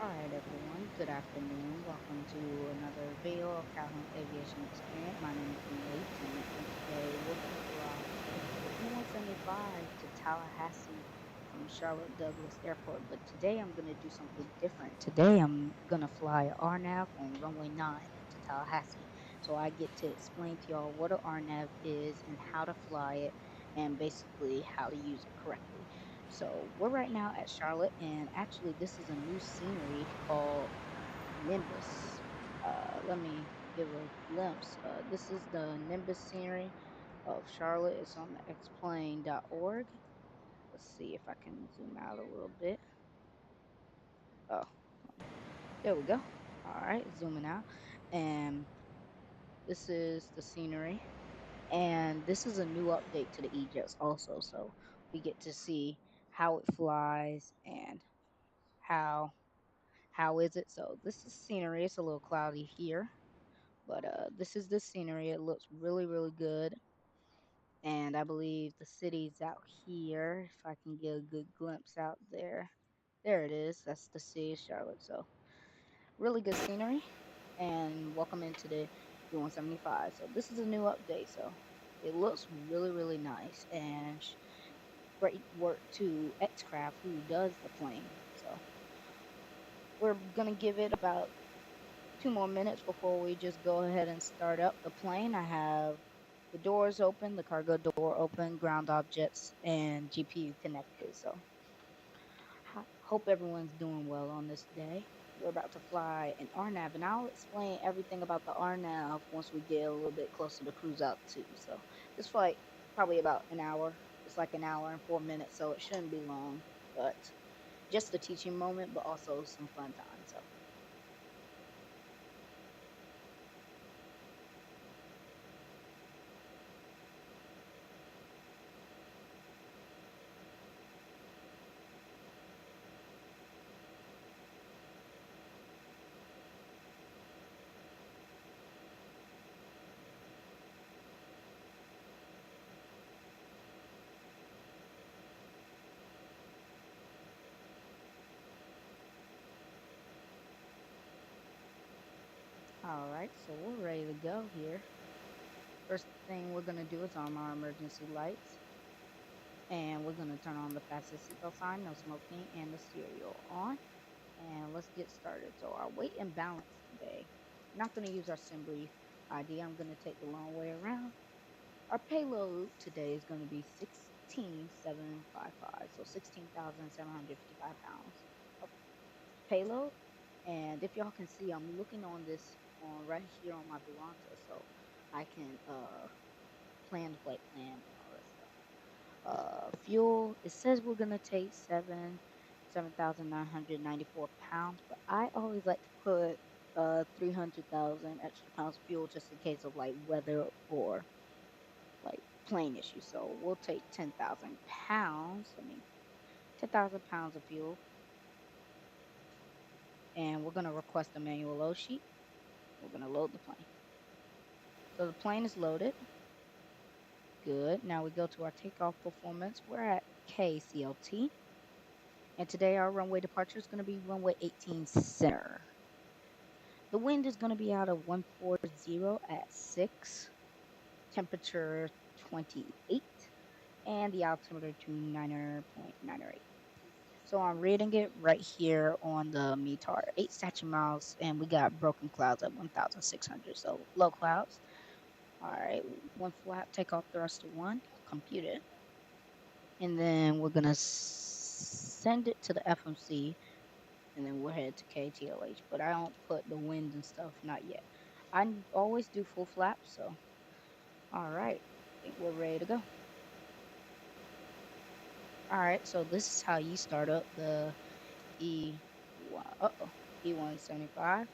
Alright everyone, good afternoon. Welcome to another video of Calhoun Aviation Experience. My name is Leighton and today we're going to fly the E175 to Tallahassee from Charlotte Douglas Airport. But today I'm going to do something different. Today I'm going to fly a RNAV on runway 9 to Tallahassee. So I get to explain to y'all what a RNAV is and how to fly it and basically how to use it correctly. So we're right now at Charlotte, and actually, this is a new scenery called Nimbus. Let me give a glimpse. This is the Nimbus scenery of Charlotte. It's on the xplane.org. Let's see if I can zoom out a little bit. Oh, there we go. All right, zooming out. And this is the scenery. And this is a new update to the EJets also. So we get to see how it flies and how how is it? So this is scenery. It's a little cloudy here, but this is the scenery. It looks really, really good. And I believe the city's out here. If I can get a good glimpse out there. There it is. That's the city of Charlotte. So really good scenery. And welcome into the E175. So this is a new update. So it looks really, really nice. And great work to Xcraft who does the plane. So we're gonna give it about 2 more minutes before we just go ahead and start up the plane. I have the doors open, the cargo door open, ground objects, and GPU connected. So, hope everyone's doing well on this day. We're about to fly an RNAV, and I'll explain everything about the RNAV once we get a little bit closer to cruise altitude. So, this flight probably about an hour. It's like an hour and 4 minutes, so it shouldn't be long. But just a teaching moment, but also some fun time. So. All right, so we're ready to go here. First thing we're gonna do is arm our emergency lights, and we're gonna turn on the fastest seatbelt sign, no smoking, and the stereo on. And let's get started. So our weight and balance today. I'm not gonna use our SimBrief ID. I'm gonna take the long way around. Our payload today is gonna be 16,755, so 16,755 pounds of payload. And if y'all can see, I'm looking on this on right here on my Volanta, so I can plan the flight plan and all that stuff. Fuel. It says we're gonna take 7,994 pounds, but I always like to put 300,000 extra pounds of fuel just in case of like weather or like plane issues. So we'll take 10,000 pounds. 10,000 pounds of fuel, and we're gonna request a manual load sheet. We're gonna load the plane. So the plane is loaded. Good. Now we go to our takeoff performance. We're at KCLT. And today our runway departure is going to be runway 18 center. The wind is going to be out of 140 at 6, temperature 28, and the altimeter to 9.908. So I'm reading it right here on the METAR, 8 statute miles, and we got broken clouds at 1,600, so low clouds. All right, one flap, takeoff thrust to 1, compute it. And then we're going to send it to the FMC, and then we'll head to KTLH. But I don't put the wind and stuff, not yet. I always do full flaps, so all right. I think we're ready to go. All right, so this is how you start up the E175.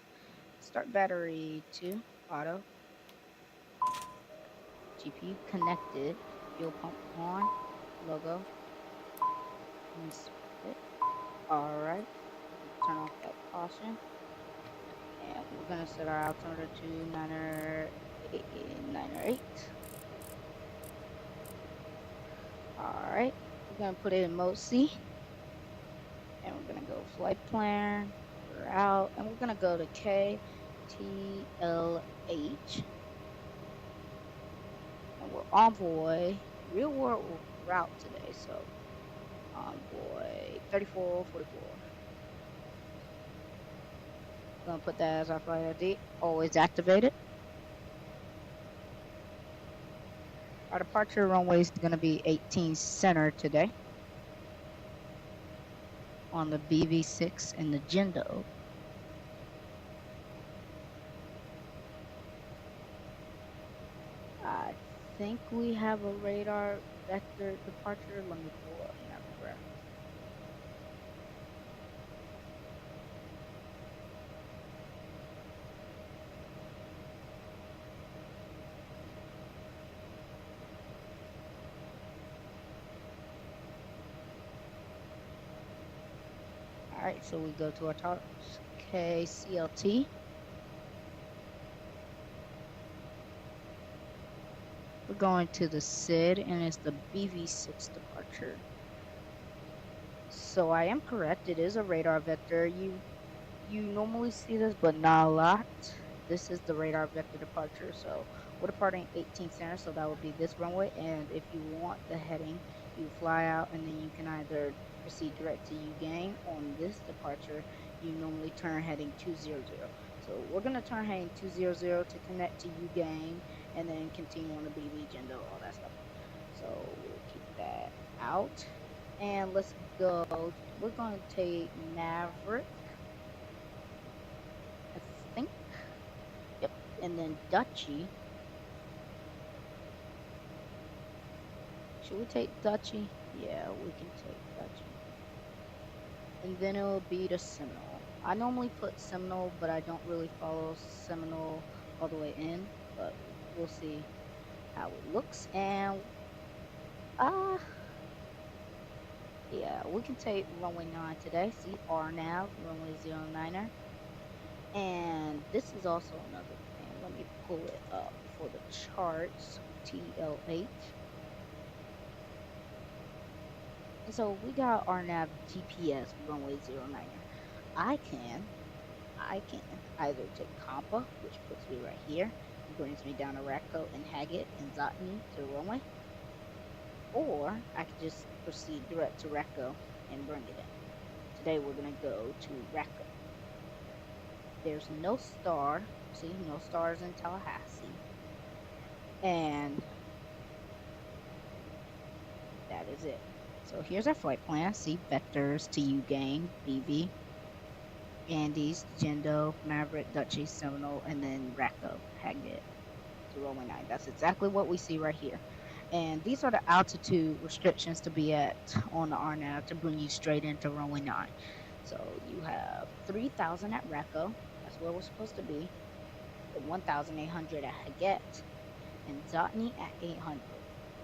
Start battery 2, auto, GPU connected, fuel pump on, logo, and split. All right, turn off that caution. And we're gonna set our altimeter to 908. All right, we're gonna put it in mode C, and we're gonna go flight plan, out, and we're gonna go to KTLH, and we're envoy real world route today. So envoy 3444. Gonna put that as our flight ID. Always activated. Our departure runway is gonna be 18 center today on the BV6 and the Jendo. I think we have a radar vector departure. Let me pull up NavGraph. Alright, so we go to our targets. KCLT. We're going to the SID, and it's the BV6 departure. So I am correct, it is a radar vector. You normally see this, but not a lot. This is the radar vector departure. So we're departing 18 center, so that would be this runway. And if you want the heading, you fly out, and then you can either proceed direct to U-gain. On this departure, you normally turn heading 200. So we're gonna turn heading 200 to connect to U-gain, and then continue on the BV Jendo, all that stuff. So we'll keep that out. And let's go. We're going to take Maverick, I think. Yep. And then Dutchy. Should we take Dutchy? Yeah, we can take Dutchy. And then it'll be the Seminole. I normally put Seminole, but I don't really follow Seminole all the way in. But we'll see how it looks. And yeah, we can take runway 9 today. See, RNAV, runway 09er. And this is also another thing. Let me pull it up for the charts. TLH. And so we got RNAV GPS, runway 09er. I can either take Compa, which puts me right here, and brings me down to Ratco and Haggett and Zotny to the runway. Or I could just proceed direct to Ratco and bring it in. Today we're going to go to Ratco. There's no star. See, no stars in Tallahassee. And that is it. So here's our flight plan. See, vectors to U-gain, BV, Andes, Jendo, Maverick, Dutchy, Seminole, and then Ratco, Haggett to runway 9. That's exactly what we see right here. And these are the altitude restrictions to be at on the RNAV to bring you straight into runway 9. So you have 3,000 at Ratco. That's where we're supposed to be. 1,800 at Haggett. And Zotny at 800.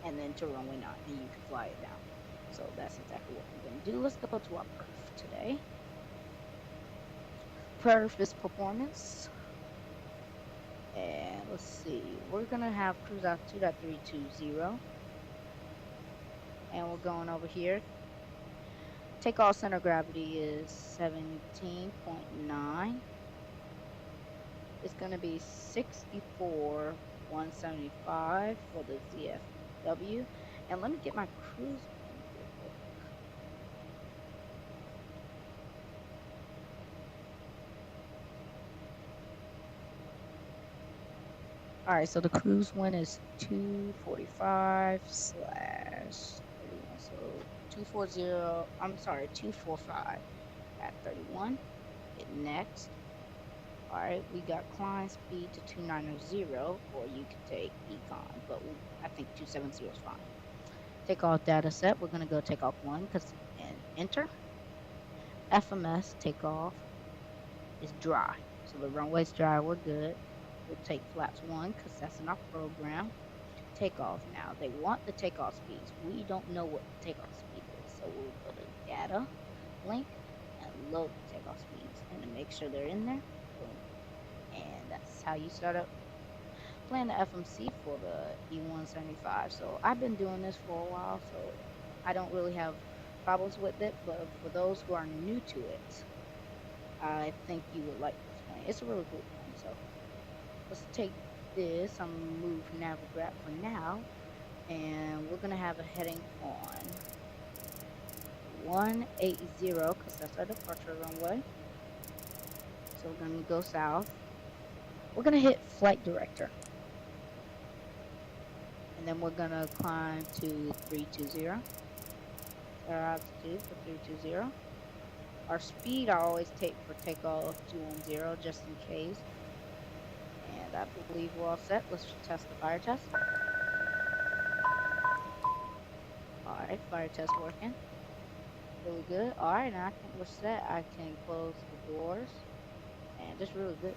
And then to runway 9. And you can fly it down. So that's exactly what we're going to do. Let's go to our perf today. Perf is performance. And let's see, we're gonna have cruise altitude at 320, and we're going over here. Takeoff center of gravity is 17.9. It's gonna be 64,175 for the ZFW. And let me get my cruise. Alright, so the cruise wind is 245 / 31. So 240, I'm sorry, 245 at 31. Hit next. Alright, we got climb speed to 290, or you can take econ, but I think 270 is fine. Takeoff data set, we're going to go takeoff 1 and enter. FMS takeoff is dry. So the runway's dry, we're good. We'll take flaps 1 because that's in our program. Takeoff now. They want the takeoff speeds. We don't know what the takeoff speed is. So we'll go to data, link, and load the takeoff speeds. And to make sure they're in there, boom. And that's how you start up playing the FMC for the E175. So I've been doing this for a while, so I don't really have problems with it. But for those who are new to it, I think you would like this plane. It's a really cool plane. So let's take this. I'm gonna move Navigrat for now, and we're gonna have a heading on 180 because that's our departure runway. So we're gonna go south. We're gonna hit flight director, and then we're gonna climb to 320. Our altitude for 320. Our speed I always take for takeoff 210 just in case. And I believe we're all set. Let's test the fire test. Alright, fire test working. Really good. Alright, now I think we're set. I can close the doors. And it's really good.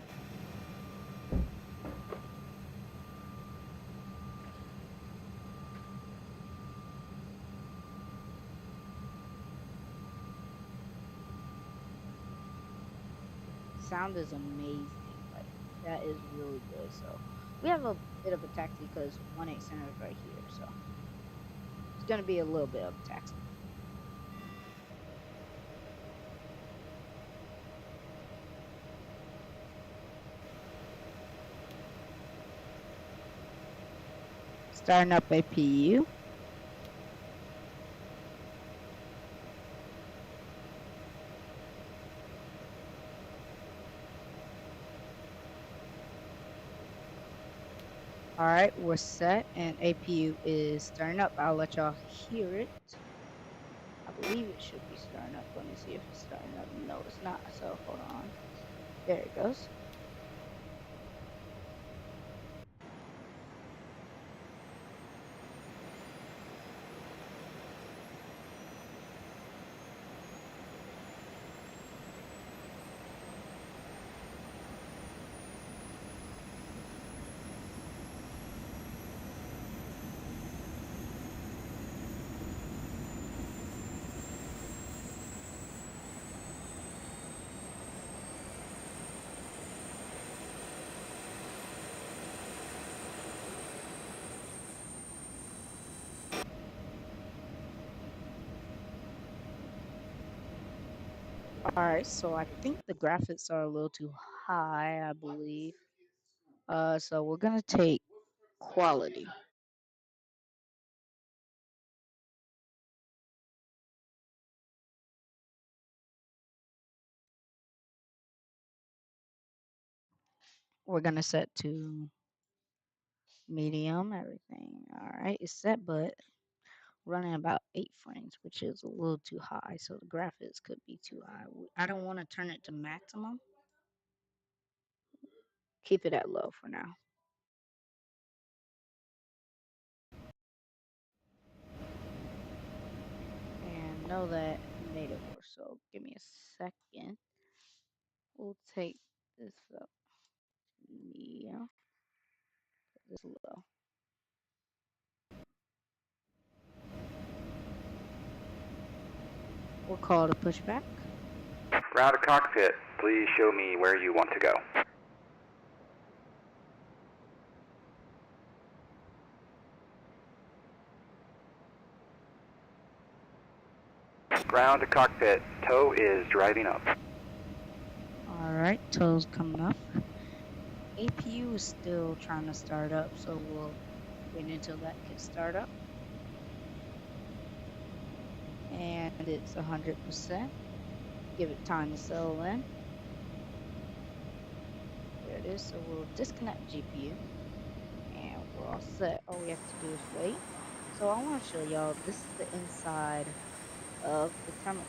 Sound is amazing. Like, that is really good. So, we have a bit of a taxi because 1-8 center is right here. So, it's going to be a little bit of a taxi. Starting up APU. Alright, we're set and APU is starting up. I'll let y'all hear it. I believe it should be starting up. Let me see if it's starting up. No, it's not. So hold on. There it goes. Alright, so I think the graphics are a little too high, I believe. So we're gonna take quality. We're gonna set to medium, everything. Alright, it's set, but running about 8 frames, which is a little too high. So the graphics could be too high. I don't want to turn it to maximum. Keep it at low for now. And know that made it worse. So give me a second. We'll take this up. Yeah, this low. We'll call it a pushback. Ground to cockpit, please show me where you want to go. Ground to cockpit, tow is driving up. Alright, tow's coming up. APU is still trying to start up, so we'll wait until that gets started up. And it's 100%. Give it time to settle in. There it is. So we'll disconnect GPU. And we're all set. All we have to do is wait. So I want to show y'all, this is the inside of the terminal.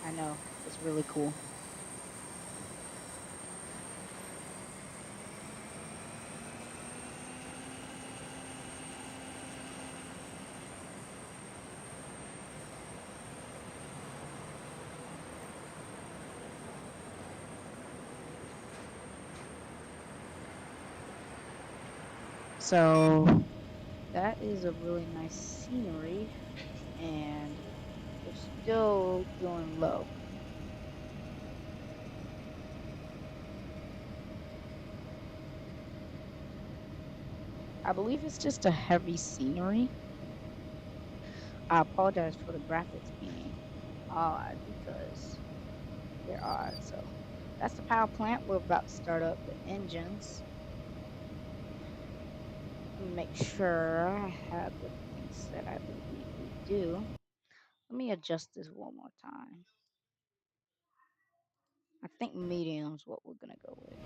I know, it's really cool. So that is a really nice scenery, and we're still going low. I believe it's just a heavy scenery. I apologize for the graphics being odd because they're odd. So that's the power plant. We're about to start up the engines. Let me make sure I have everything set. I believe we do. Let me adjust this one more time. I think medium's what we're gonna go with.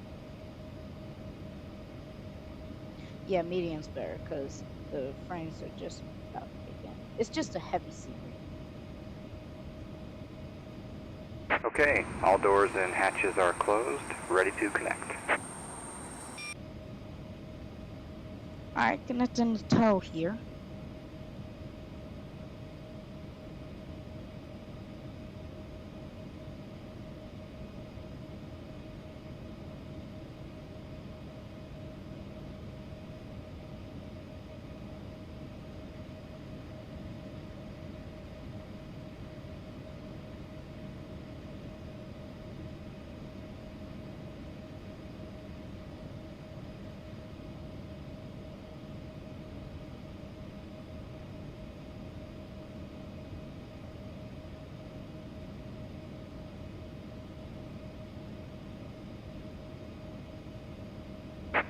Yeah, medium's better because the frames are just about to kick in. It's just a heavy seat rate. Okay, all doors and hatches are closed, ready to connect. Alright, connecting the tow here.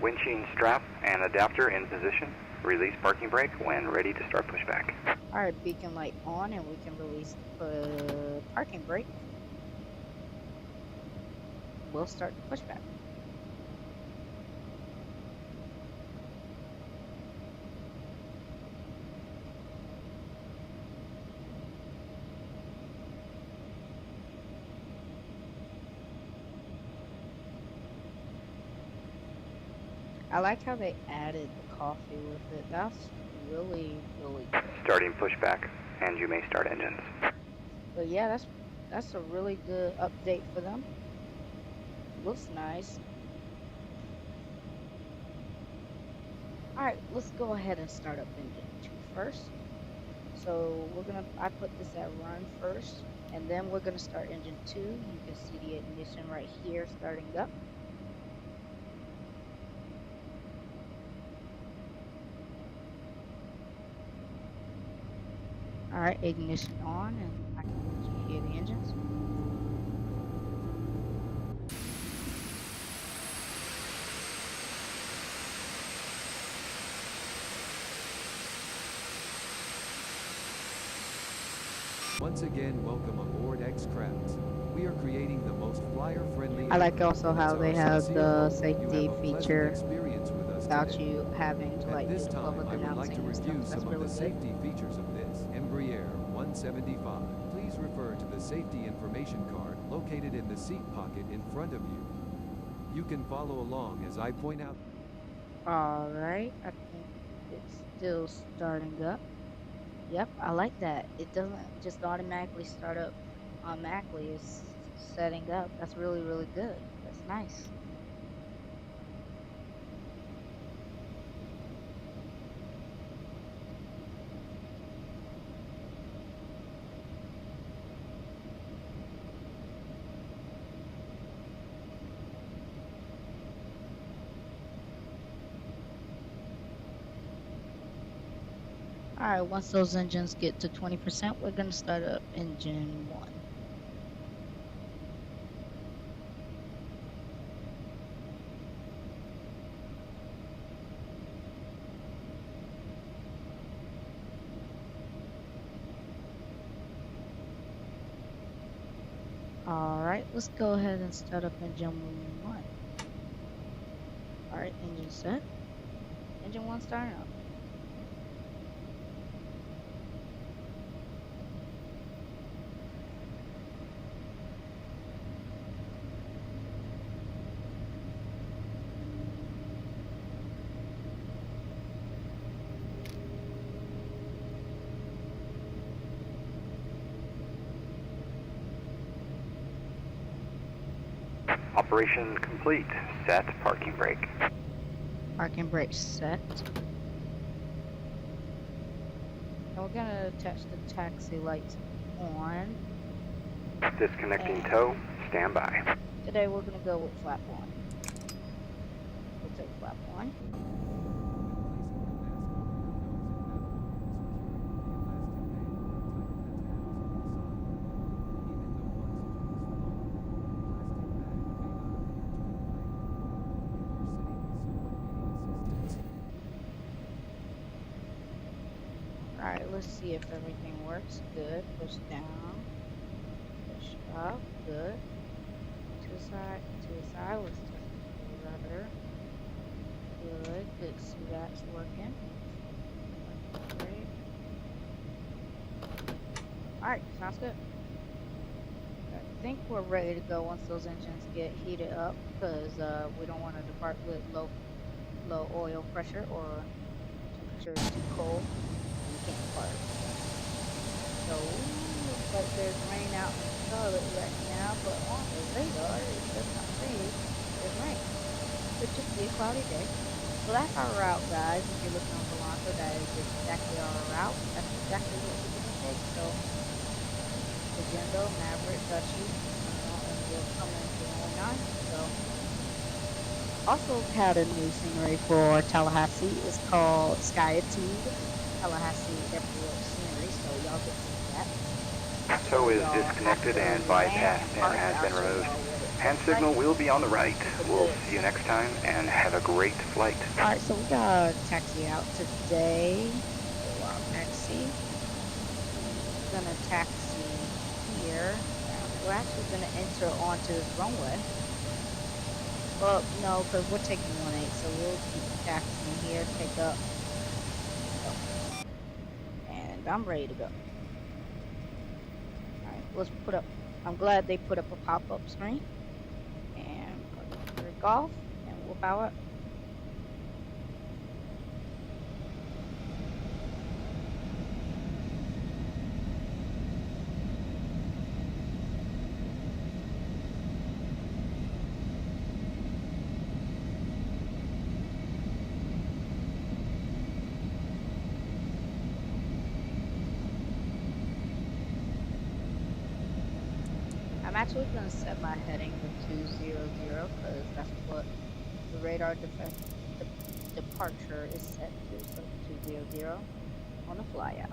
Windshield strap and adapter in position. Release parking brake when ready to start pushback. Alright, beacon light on and we can release the parking brake. We'll start the pushback. I like how they added the coffee with it. That's really, really good. Starting pushback, and you may start engines. But yeah, that's a really good update for them. Looks nice. Alright, let's go ahead and start up engine 2 first. So I put this at run first, and then we're gonna start engine 2. You can see the ignition right here starting up. Alright, ignition on, and I can let you hear the engines. Once again, welcome aboard Capt. We are creating the most flyer-friendly. I like also how they have the safety feature without you having to like do the public announcing and stuff. That's really good. Safety features of this Embraer 175. Please refer to the safety information card located in the seat pocket in front of you. You can follow along as I point out. Alright, I think it's still starting up. Yep, I like that. It doesn't just automatically start up automatically. It's setting up. That's really, really good. That's nice. Alright, once those engines get to 20%, we're going to start up engine 1. Alright, let's go ahead and start up engine 1. Alright, engine set. Engine 1 starting up. Operation complete. Set parking brake. Parking brake set. And we're going to attach the taxi lights on. Disconnecting tow. Stand by. Today we're going to go with flap 1. We'll take flap 1. Let's see if everything works. Good. Push down. Push up. Good. To the side. To the side. Let's test the rudder. Good. Good. See that's working. Great. Alright, sounds good. I think we're ready to go once those engines get heated up, because we don't want to depart with low oil pressure, or temperature is too cold and we can't depart. So looks like there's rain out in Charlotte right now, but on the radar it does not say there's rain. Could just be a cloudy day. So that's our route, guys. If you're looking on Toronto, that is exactly our route. That's exactly what we're gonna take. So Agenda, Maverick, Dutchy, and we'll come into 09. So also had a new scenery for Tallahassee. It's called Skyitude Tallahassee Airport scenery. So y'all get to see that. So is disconnected and bypass pin has been removed. Hand signal will be on the right. We'll see you next time and have a great flight. Alright, so we got a taxi out today. Taxi. We're gonna taxi here. We're actually gonna enter onto this runway. Well, no, because we're taking 18, so we'll keep taxiing here, take up. And I'm ready to go. Alright, let's put up. I'm glad they put up a pop-up screen. And break off, and we'll power up. I'm actually going to set my heading to 200 because that's what the radar departure is set to, so 200 on the flyout.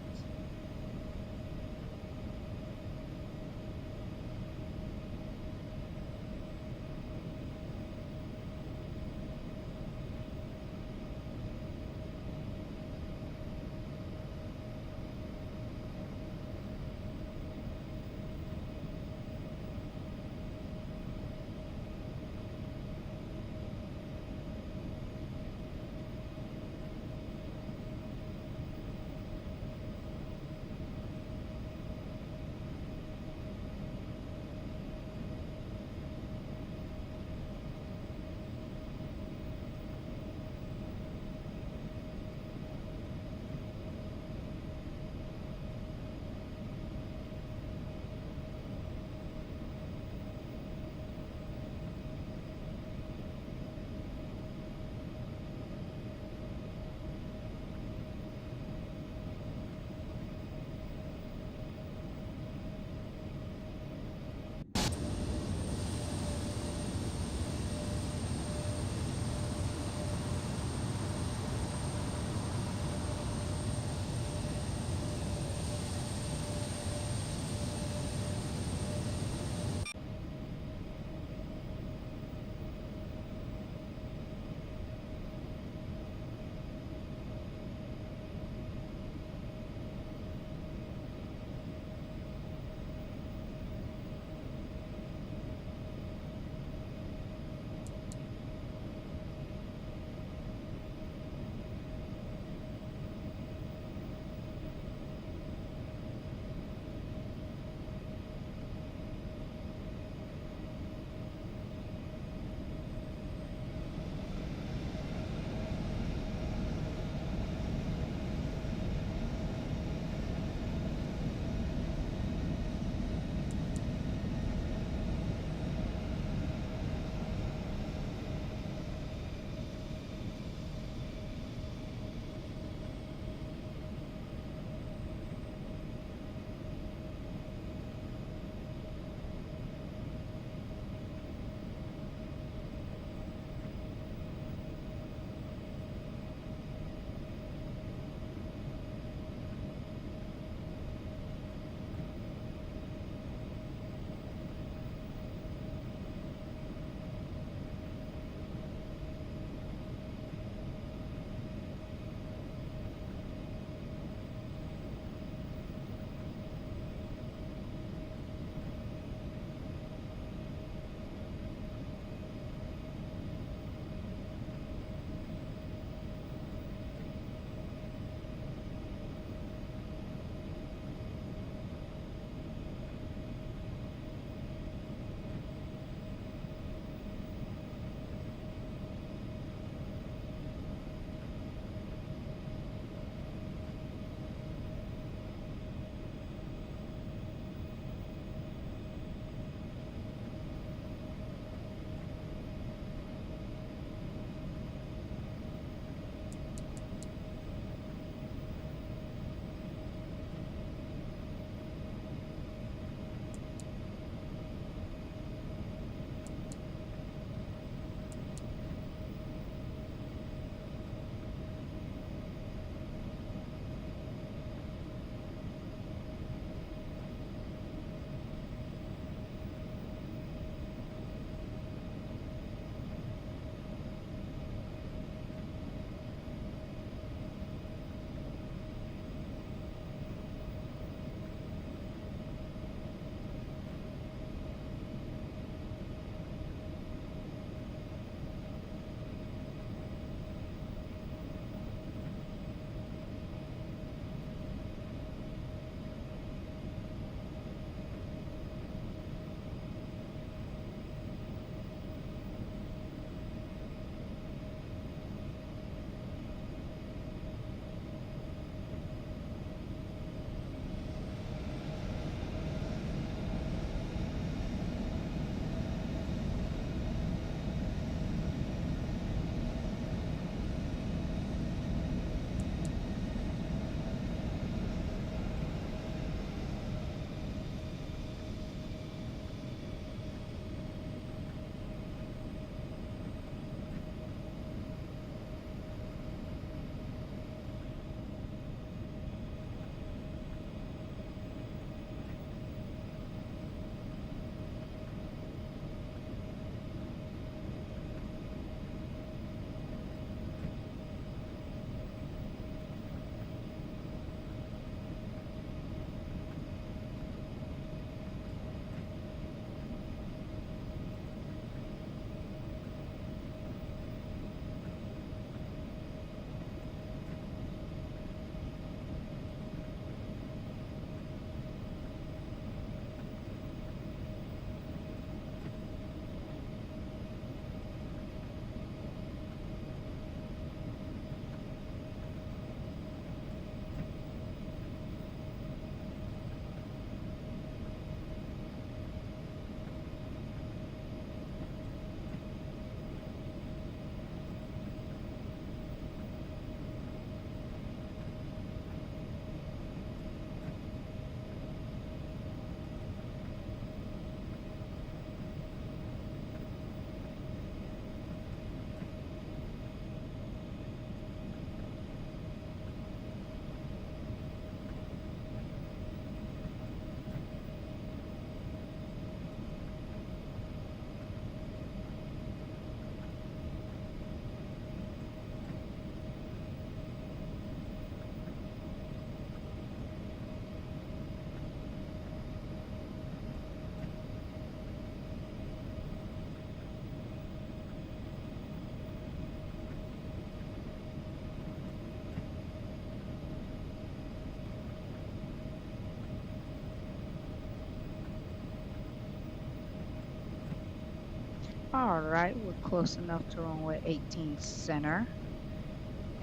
Alright, we're close enough to runway 18 center.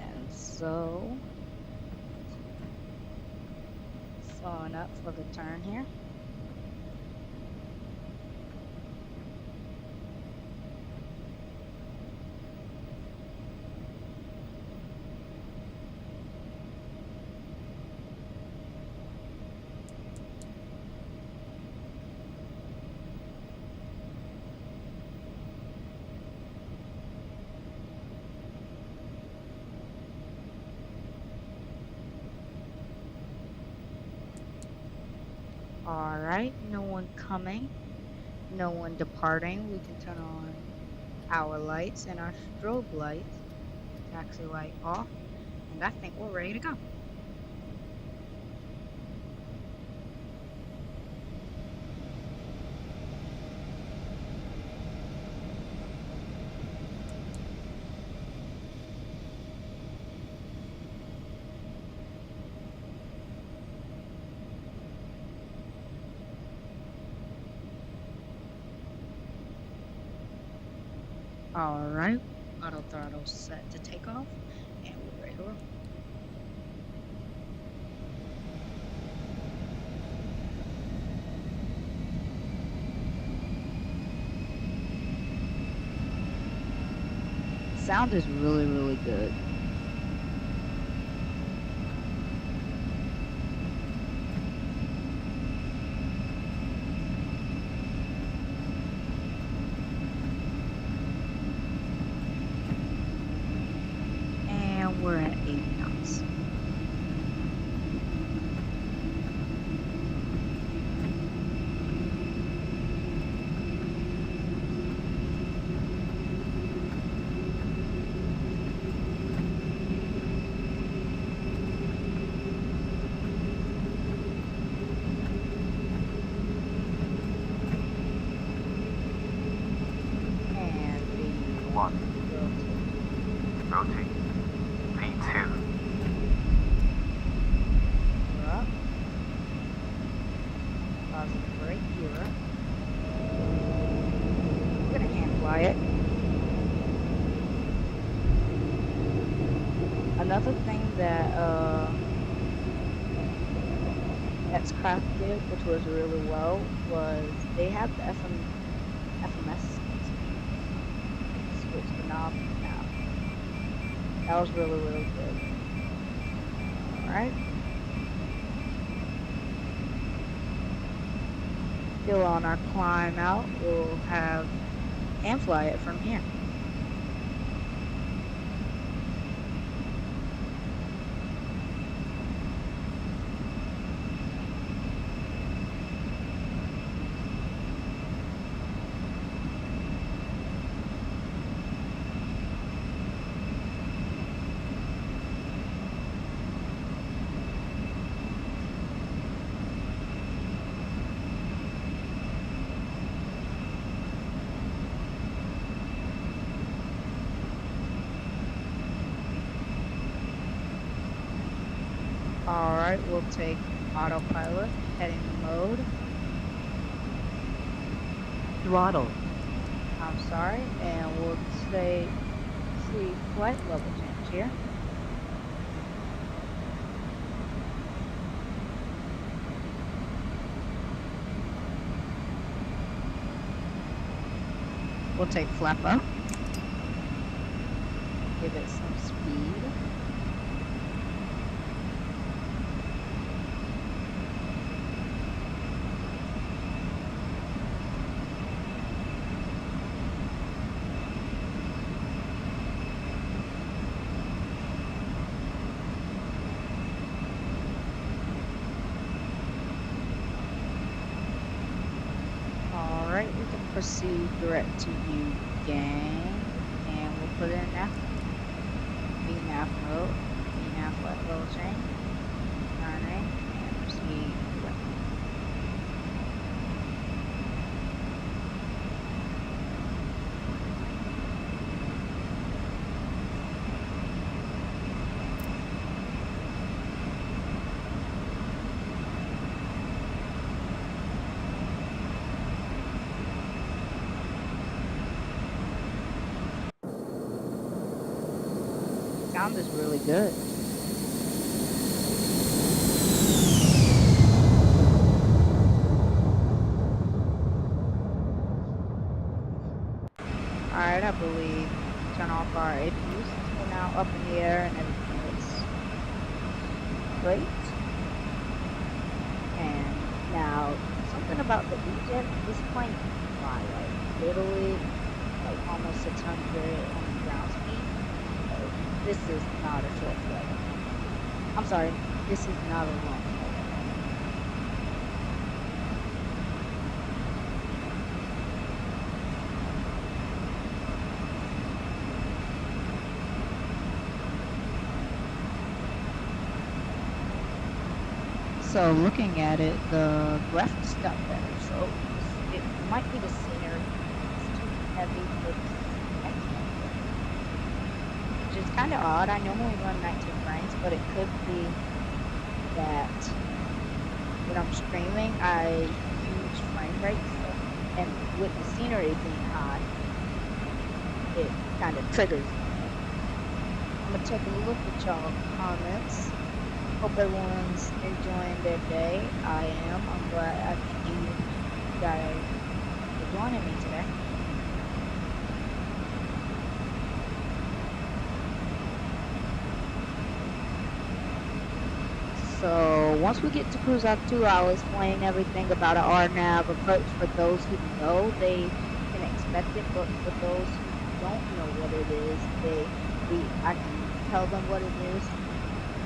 And so, slowing up for the turn here. Alright, no one coming, no one departing. We can turn on our lights and our strobe lights. Taxi light off, and I think we're ready to go. Alright, auto throttle set to take off, and we're ready to roll. Sound is really, really good. We're at 80 knots. And V1. Rotate. V2. We're up. Positive brake, gear up. We're gonna hand fly it. Another thing that Capt did, which was really well, was they had the FMS switch the knob now. That was really, really good. Alright. Still on our climb out, we'll have hand fly it from here. Alright, we'll take autopilot, heading mode. Throttle. I'm sorry, and we'll say see flight level change here. We'll take flap up. Give it some speed. Alright, we can proceed direct to view gang, and we'll put in nav. VNAV mode, VNAV flight level change, RNA, and proceed direct. sound is really good. Alright, I believe turn off our APUs since we're now up in the air and everything looks great. And now, something about the E-Jet, this plane can fly like literally like almost 600 on the ground speed. So this is not a short flight. I'm sorry, this is not a long flight. So looking at it, the graphics got better, so it might be the scenery. It's too heavy for the expected, which is kind of odd. I normally run 19 frames, but it could be that when I'm streaming, I use frame rates, and with the scenery being high, it kind of triggers me. I'm gonna take a look at y'all comments. Hope everyone's enjoying their day. I am. I'm glad you guys are joining me today. So once we get to cruise altitude, I will explain everything about an RNAV approach. For those who know, they can expect it, but for those who don't know what it is, I can tell them what it is.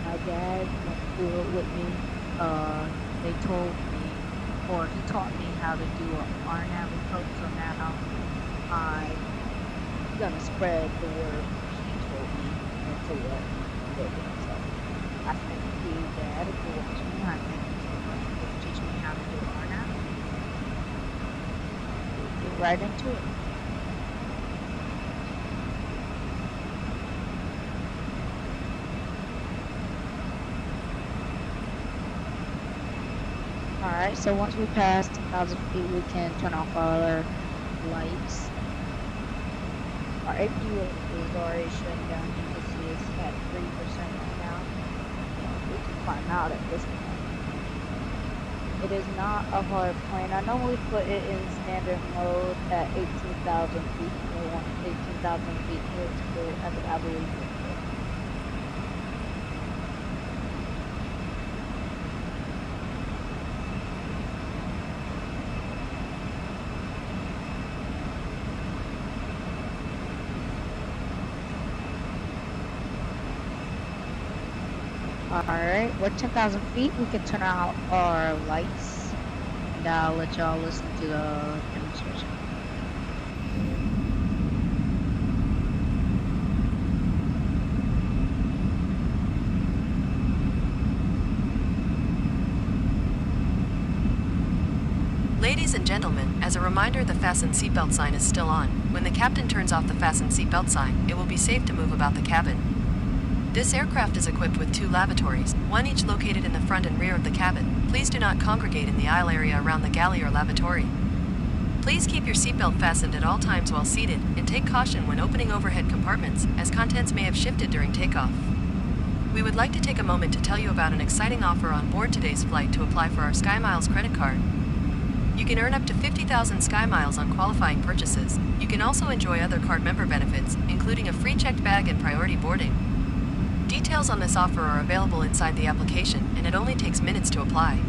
My dad went through it with me. They told me, or he taught me how to do an RNAV approach, so now I'm gonna spread the word he told me into what they're doing. So I thank you, Dad, if you're watching. I thank you so much for teaching me how to do RNAV. We'll get right into it. Alright, so once we pass 10,000 feet, we can turn off our lights. Our APU is already shutting down. You can see it's at 3% right now. We can climb out at this point. It is not a hard plane. I normally put it in standard mode at 18,000 feet. We want 18,000 feet here to go, I believe. Alright, we're 10,000 feet. We can turn out our lights, and I'll let y'all listen to the demonstration. Ladies and gentlemen, as a reminder, the fasten seatbelt sign is still on. When the captain turns off the fasten seatbelt sign, it will be safe to move about the cabin. This aircraft is equipped with 2 lavatories, one each located in the front and rear of the cabin. Please do not congregate in the aisle area around the galley or lavatory. Please keep your seatbelt fastened at all times while seated, and take caution when opening overhead compartments, as contents may have shifted during takeoff. We would like to take a moment to tell you about an exciting offer on board today's flight to apply for our SkyMiles credit card. You can earn up to 50,000 SkyMiles on qualifying purchases. You can also enjoy other card member benefits, including a free checked bag and priority boarding. Details on this offer are available inside the application, and it only takes minutes to apply.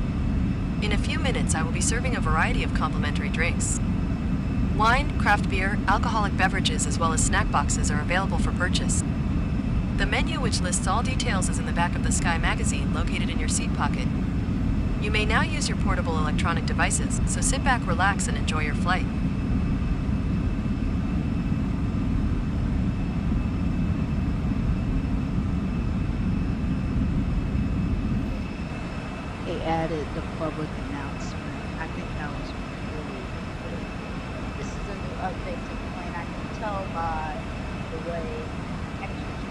In a few minutes, I will be serving a variety of complimentary drinks. Wine, craft beer, alcoholic beverages, as well as snack boxes are available for purchase. The menu, which lists all details, is in the back of the Sky magazine located in your seat pocket. You may now use your portable electronic devices, so sit back, relax, and enjoy your flight. They added the public announcement. I think that was really good. This is a new update to the plane. I can tell by the way extras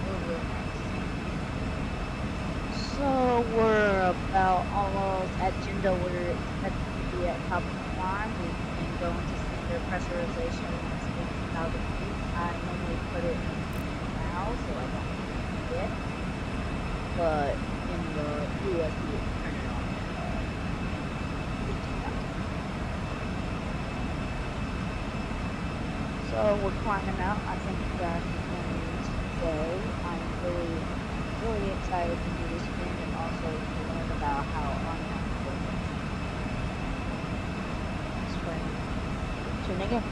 are really nice. So we're about almost at Jindo. We're expected to be at top of the climb. We can go into standard pressurization once 18,000 feet. I normally put it now, so I don't but in the USB it's printed on 15,000. So we're climbing out. I think that is going to today. I'm really excited to do this sprint and also to learn about how RNAV works. Spring. Tuning in.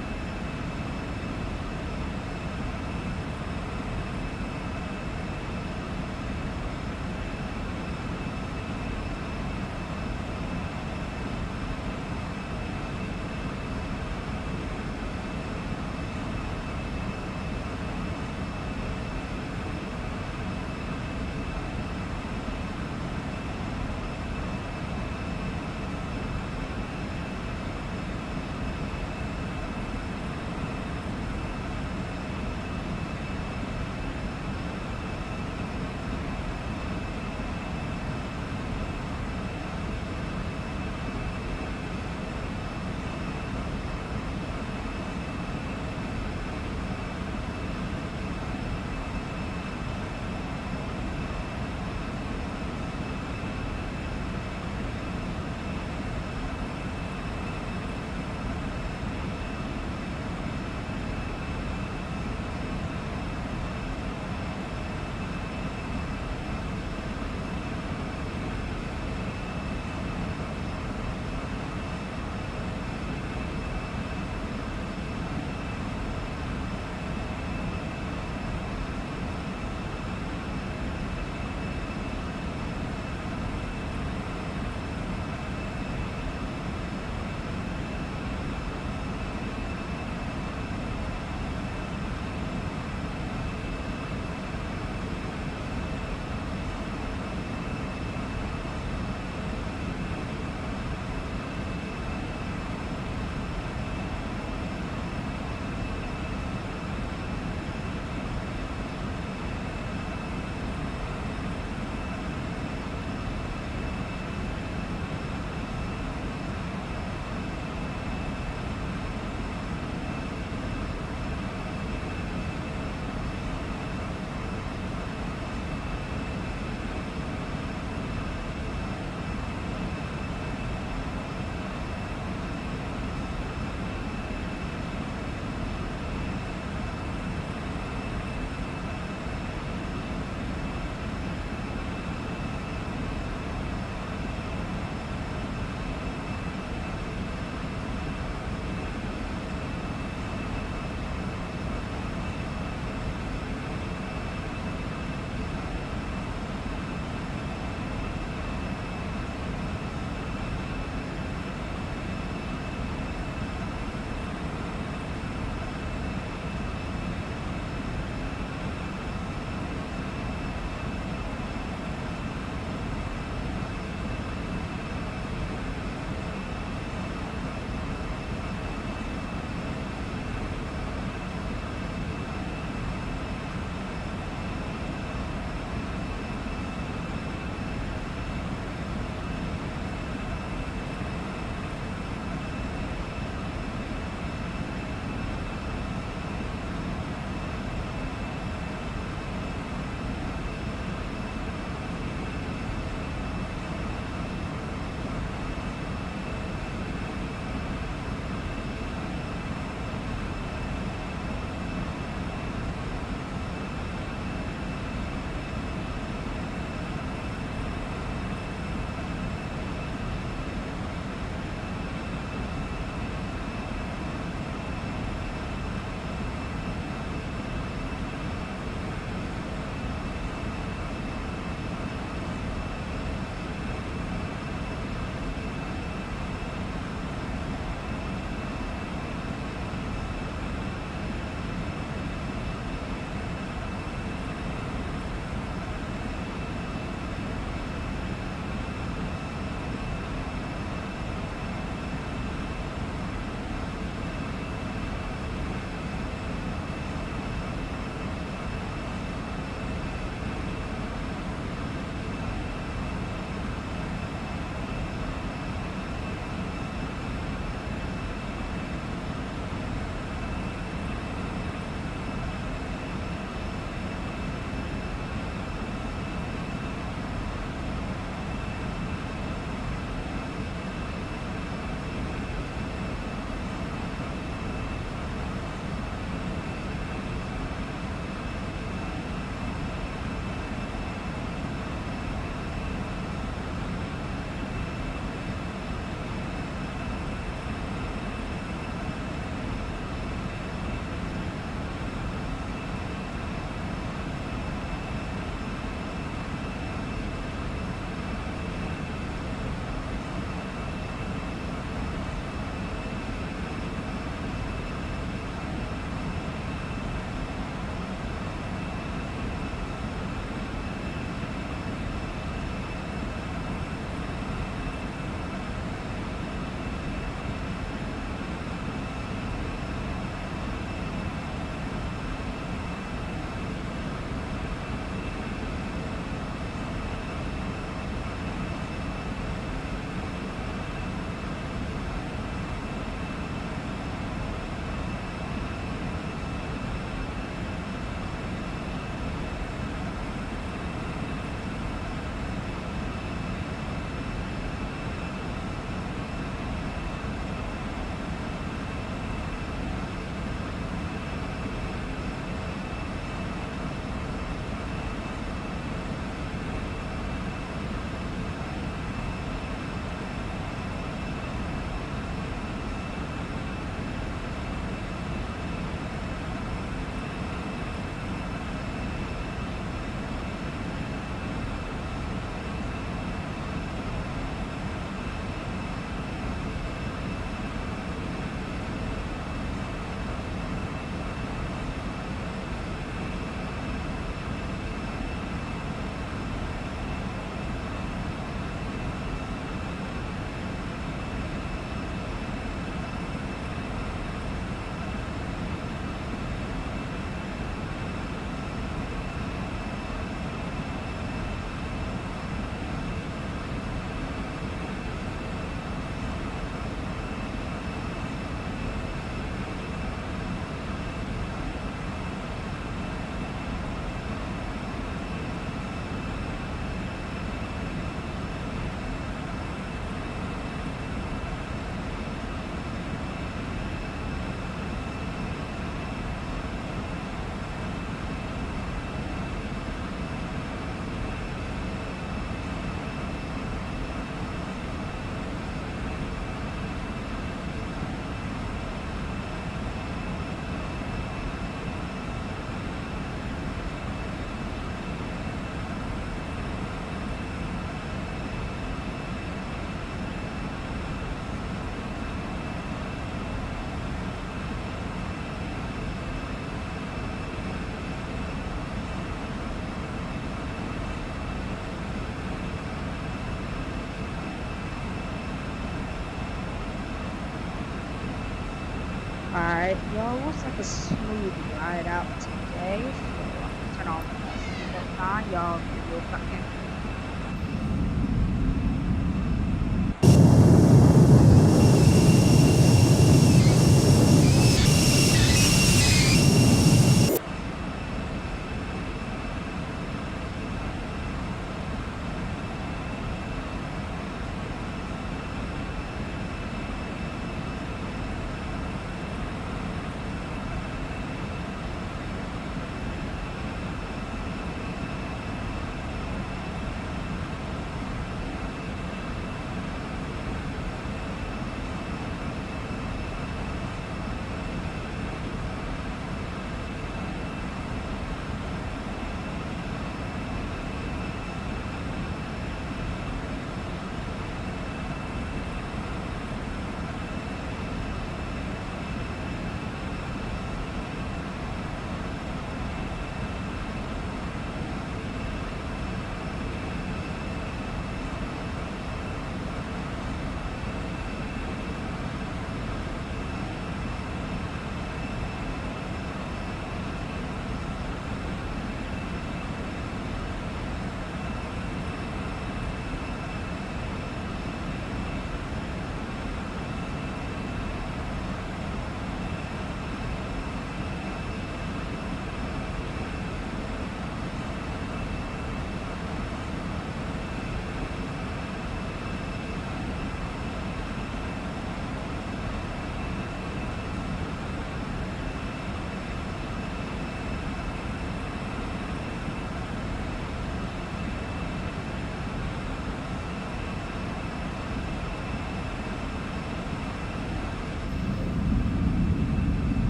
Alright, y'all, looks like a smooth ride out today. So I'm gonna turn on the seatbelt sign. Y'all give me a second.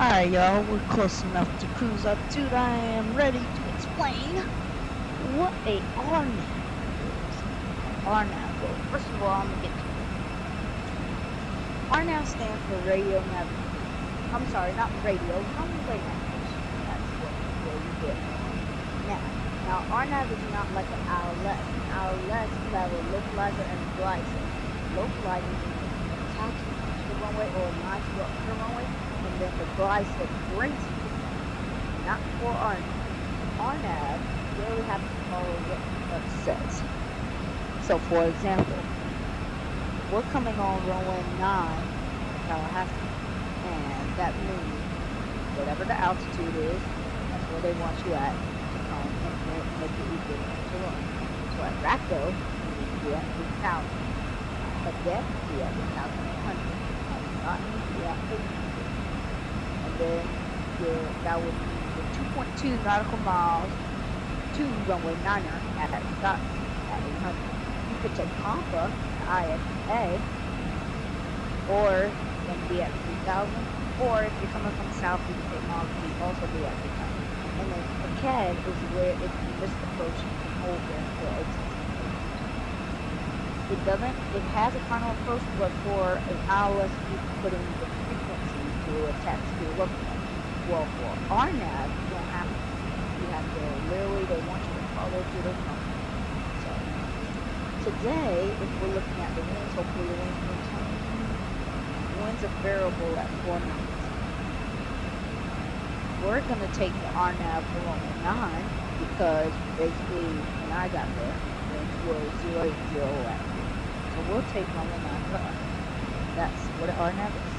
Alright, y'all, we're close enough to cruise altitude. I am ready to explain what a RNAV is. RNAV, well, first of all, I'm gonna get to it. RNAV stands for radio navigation. I'm sorry, not radio, runway navigation. That's what you get. Now, RNAV is not like an ILS. An ILS, you have a localizer and a glider. Localizer is attached to the runway or lines to the runway. And then the glide that brings you to them, not for RNAV. RNAV, you really have to follow what it says. So, for example, we're coming on runway 9, Tallahassee. And that means whatever the altitude is, that's where they want you at to come and make it easier to run. So at Racco, you need to be at 3,000. At depth, be at 3,800. At Scotland, be at 800. And then that would be the 2.2 nautical miles to runway 9er at Scotland at 800. You could take Pampa to ISA, or then be at 3,000. Or if you're coming from south, you can take Monty, also be at 3,000. And then Capt is where if you miss the approach, you can hold there for exit. It has a final approach, but for an ILS, you can put in the frequency to attach to your local. Well, for RNAV, you don't have to. You have to literally, they want you to follow through the company. So, today, if we're looking at the winds, hopefully the winds will turn. Winds are variable at 4 knots. We're going to take the RNAV for runway 9 because basically when I got there, winds were 080 at. So we'll take runway 9 for us. That's what the RNAV is.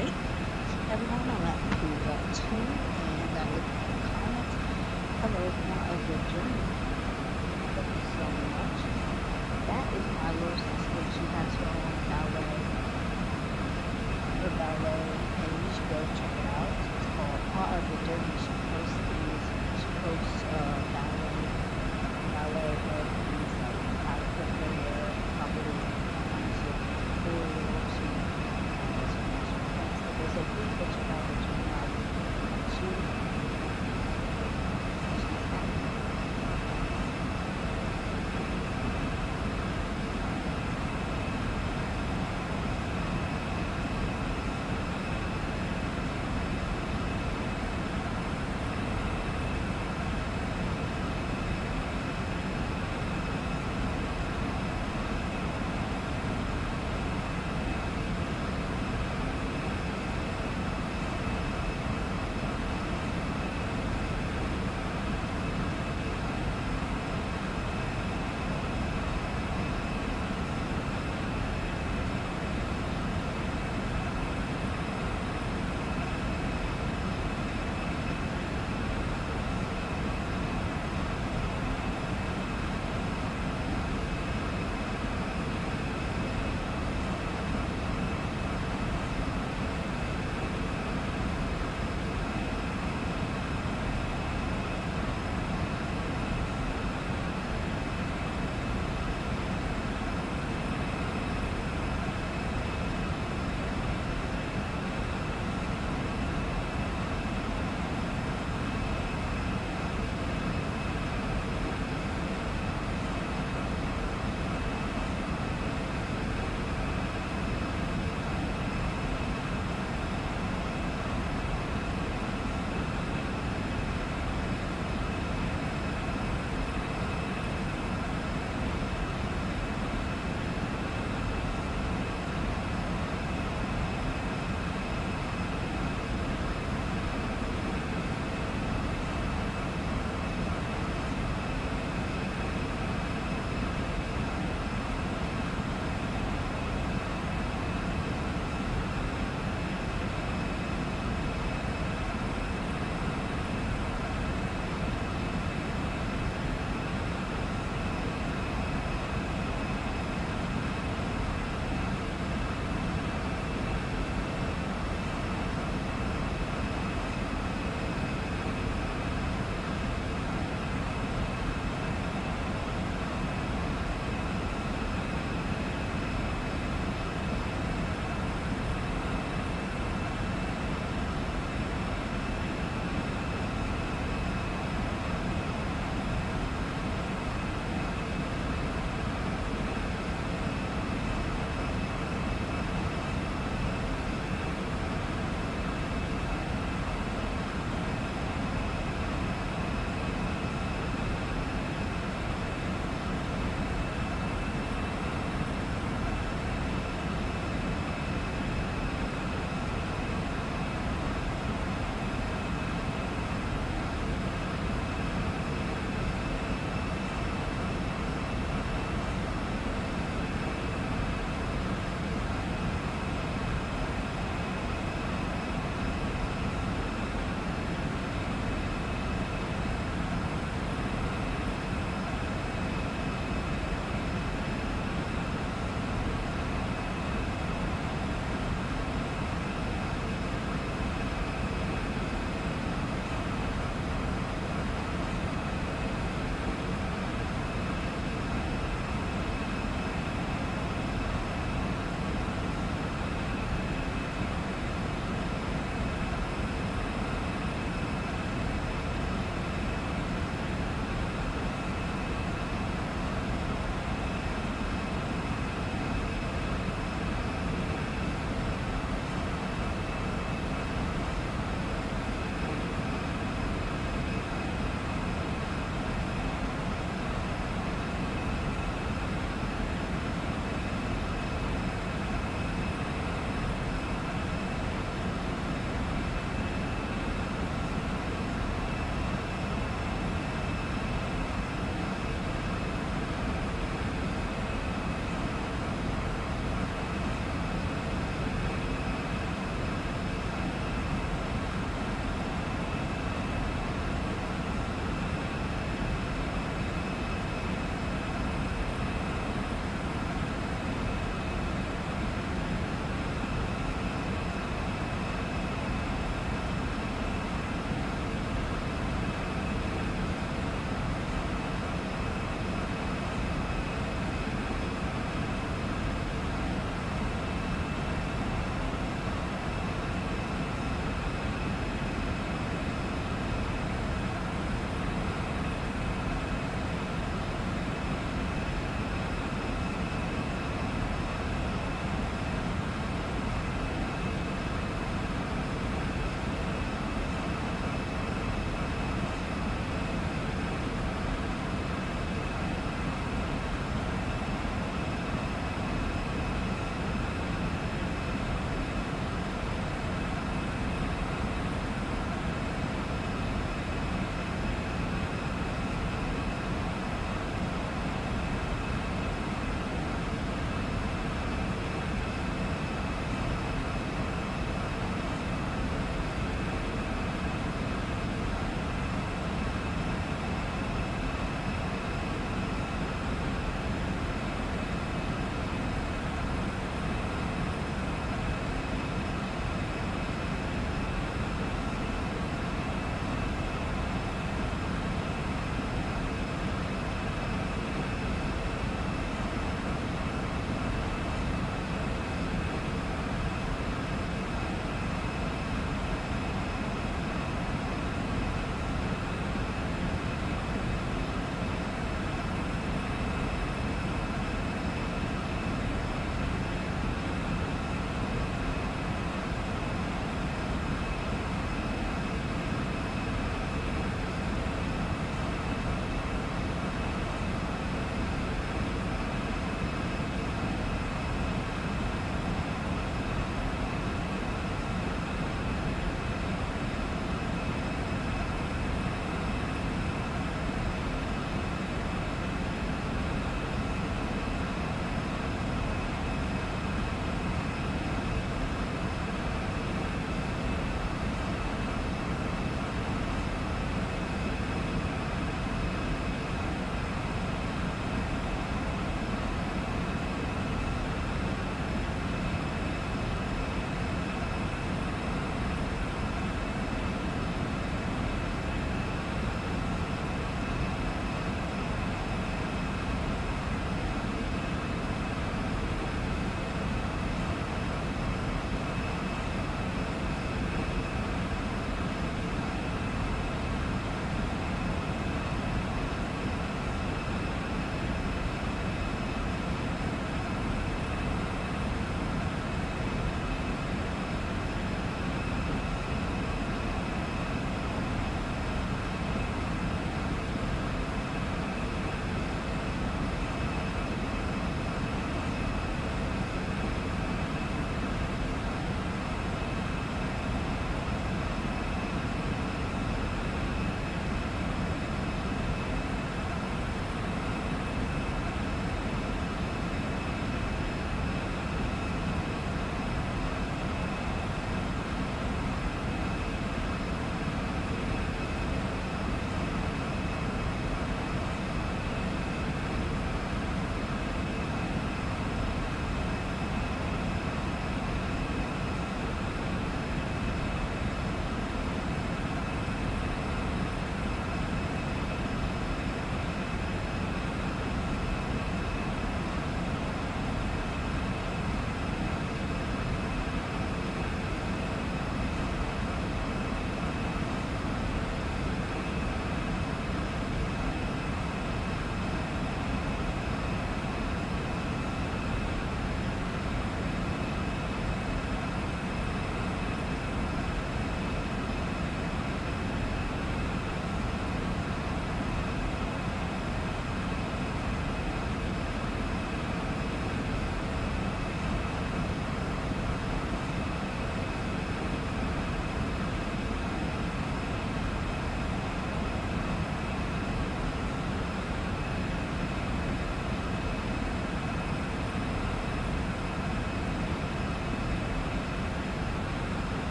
right. Everyone, I'd like to tune and leave comments. Hello, part of the journey. Thank you so much. That is my little sister. She has her own ballet. Her ballet page. Go check it out. It's called Part of the Journey. She posts ballet things like how to put her hair properly on so cool. She has so much fun. So please go check out the journey out.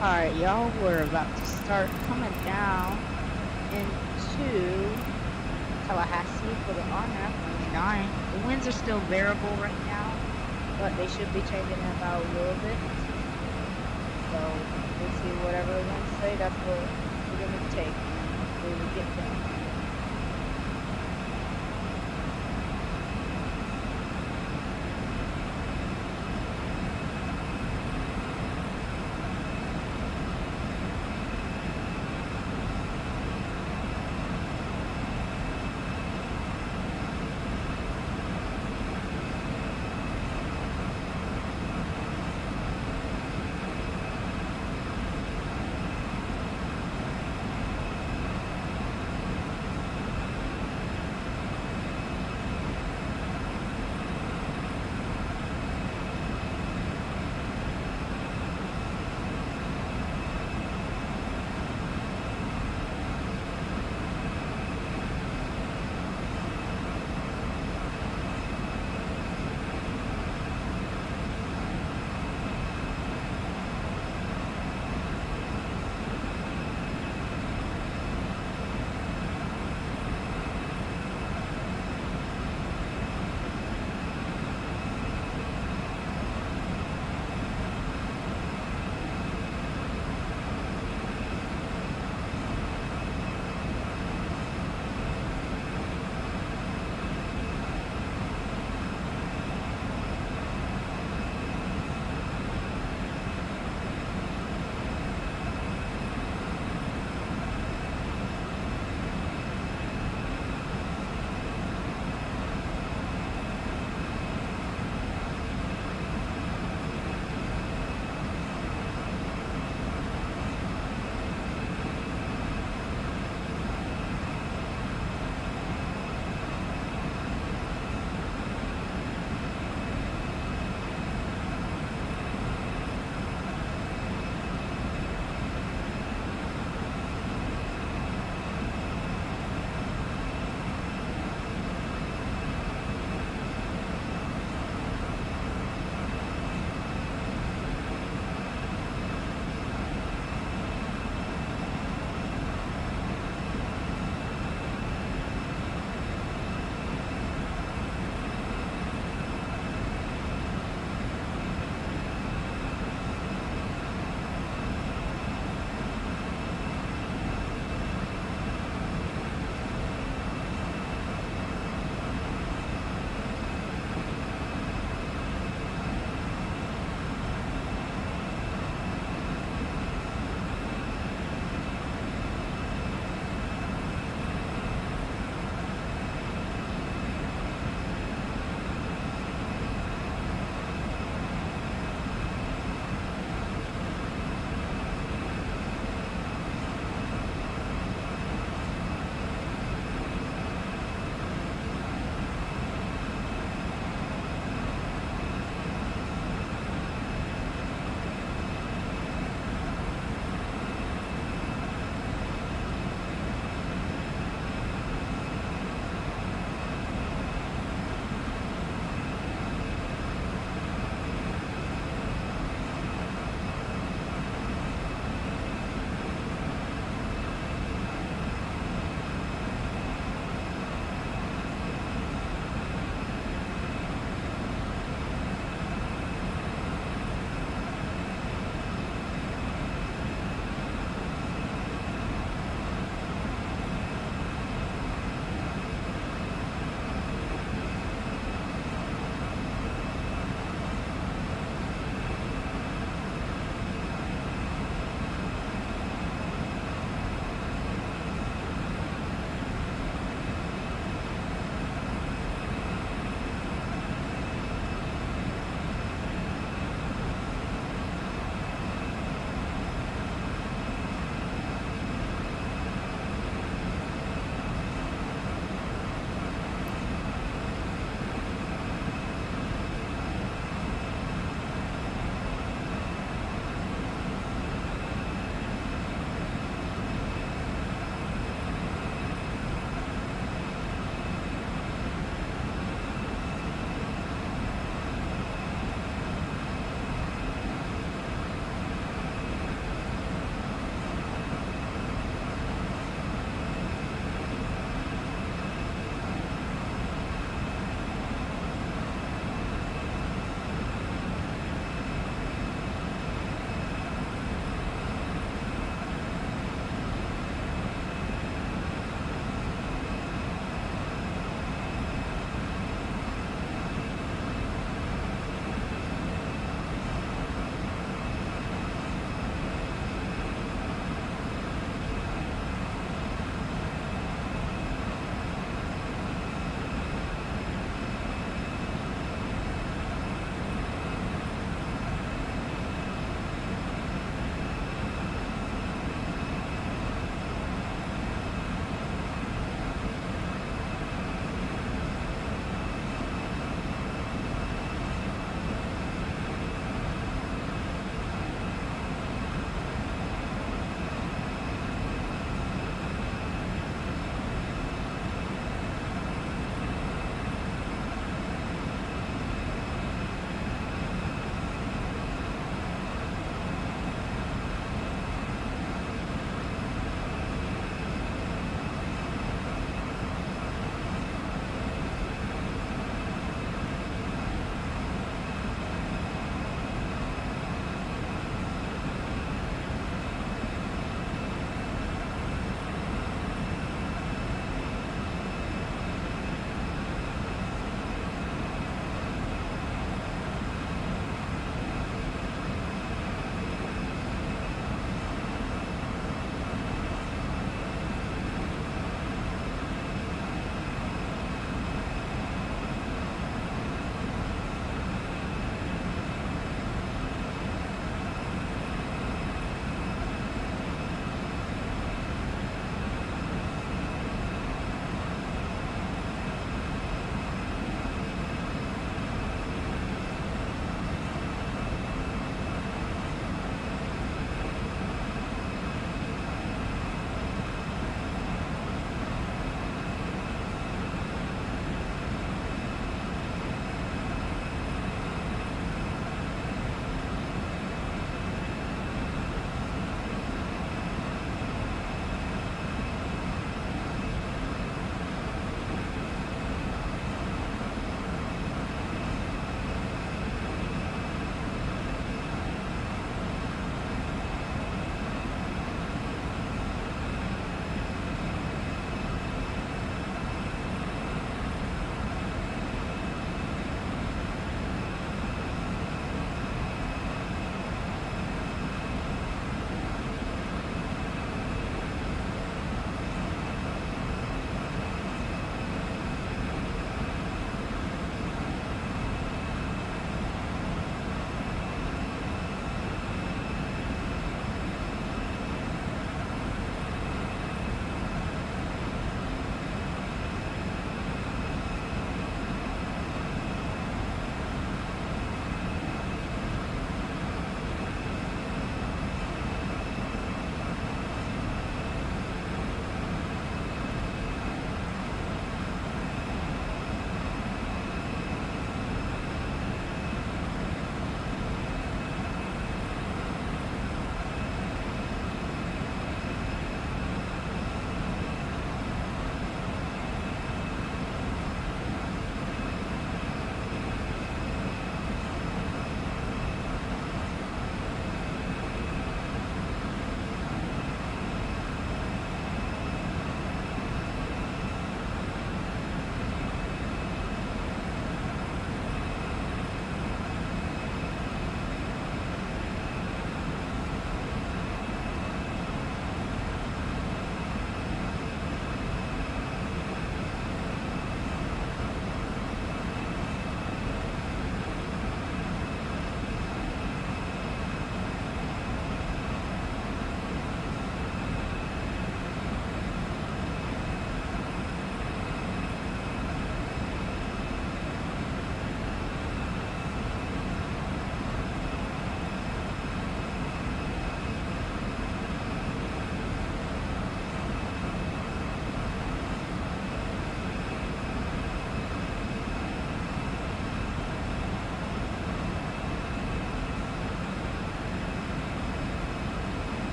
Alright, y'all, we're about to start coming down into Tallahassee for the RNAV 29. The winds are still variable right now, but they should be changing it about a little bit. So we'll see whatever the winds say, that's what we're going to take. We will get there.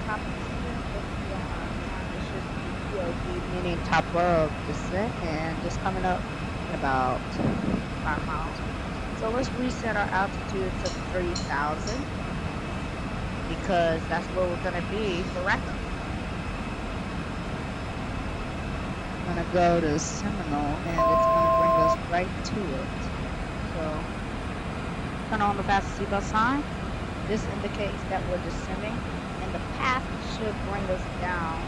top descent, but it should be POD, meaning top of descent, and just coming up in about 5 miles. So let's reset our altitude to 3,000 because that's where we're gonna be for wrap-up. I'm gonna go to Seminole, and it's gonna bring us right to it. So turn on the fasten seatbelt sign. This indicates that we're descending, and the path should bring us down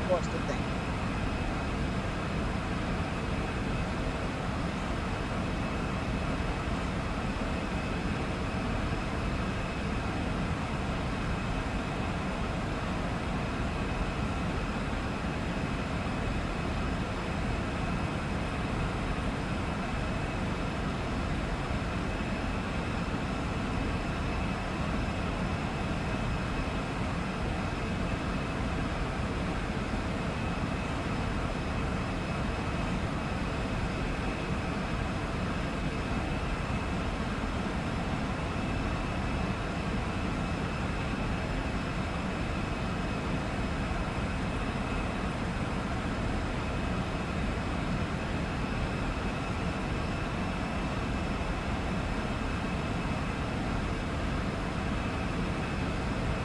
towards the thing.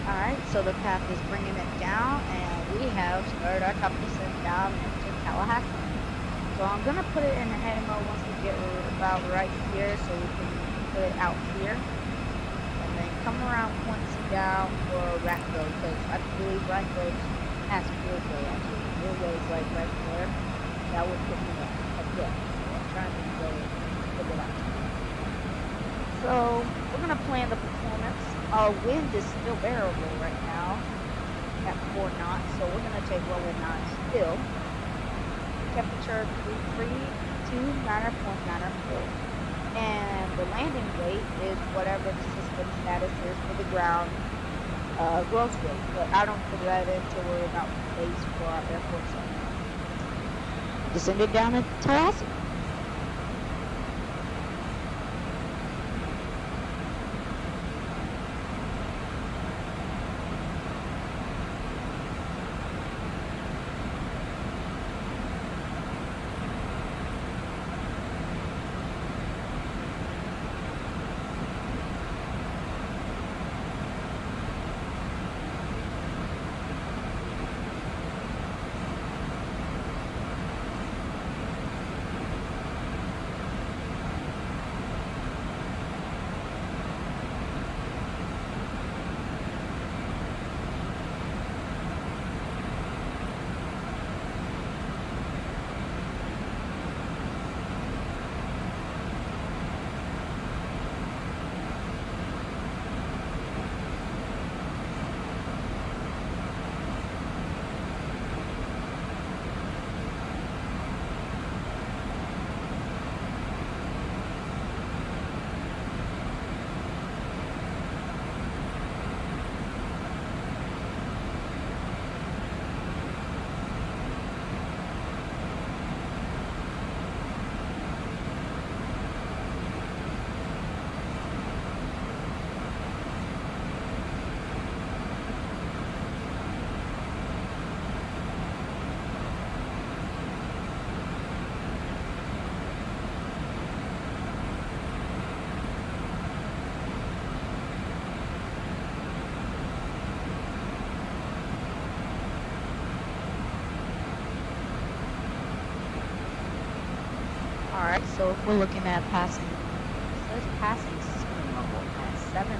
Alright, so the path is bringing it down, and we have started our top descent down into Tallahassee. So I'm going to put it in the heading mode once we get about right here, so we can put it out here. And then come around pointing down for Ratco, because I believe Ratco has Fieldway actually. Fieldway is like right there. That would put me up there. So I'm trying to go figure it out. So we're going to plan the performance. Our wind is still bearable right now at 4 knots, so we're going to take lower knots still. Temperature 332.9.94. And the landing weight is whatever the system status is for the ground gross weight. But I don't put that in until we're about base for our airport zone. Descended down to Tallahassee. Alright, so if we're looking at passing, it says passing Seminole at 7,000.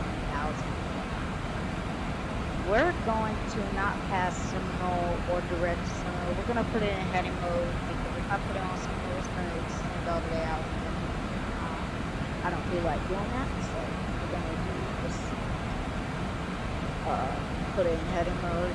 We're going to not pass Seminole or direct Seminole. We're going to put it in heading mode because if I put it on Seminole, it's going to extend all the way out. And I don't feel like doing that, so we're going to do this. Put it in heading mode.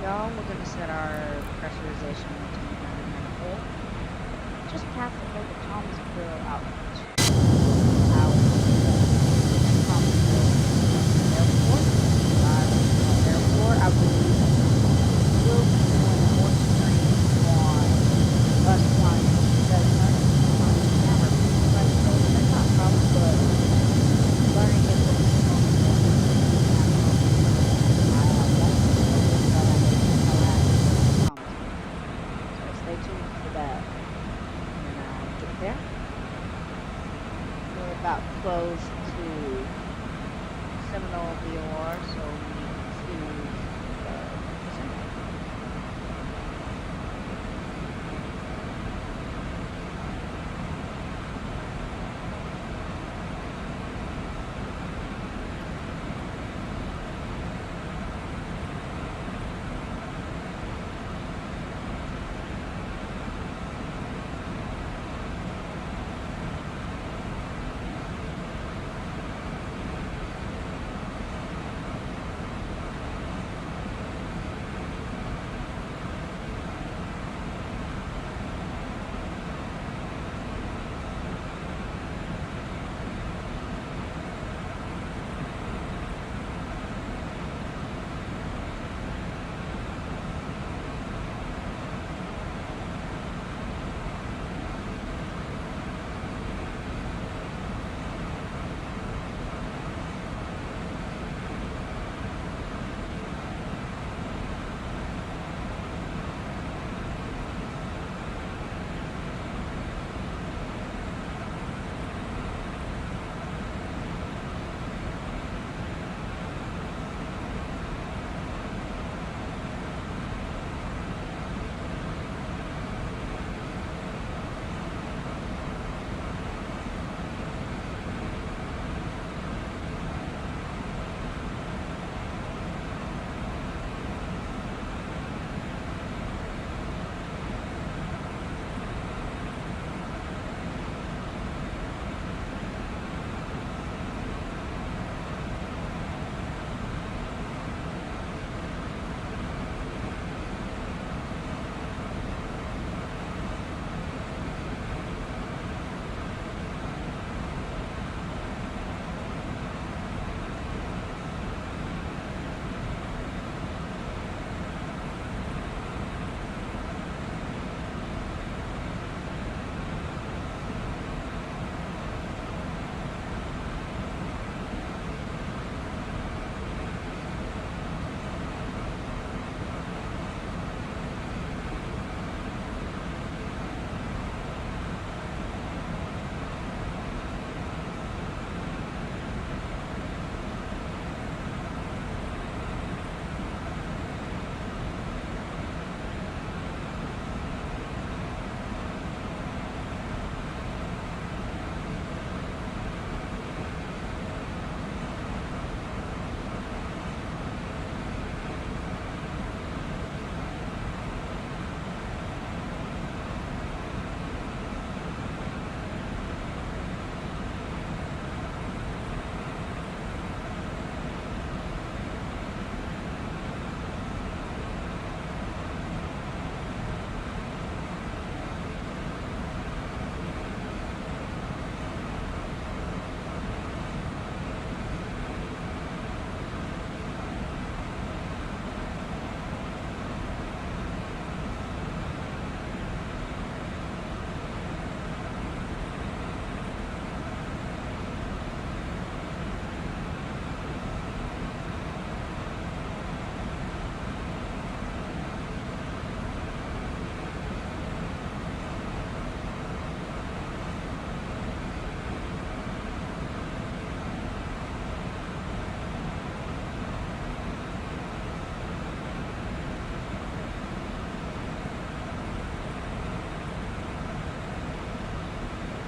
y'all, we're gonna set our pressurization to 994. Just past the Lake Thomasville outreach. Airport. Airport, I believe, will be doing more screening on us flying Cessnas on the camera. Like, so that's not a problem, but learning is the so stay tuned for that when I get there. We're about close to Seminole VOR, so we need to present.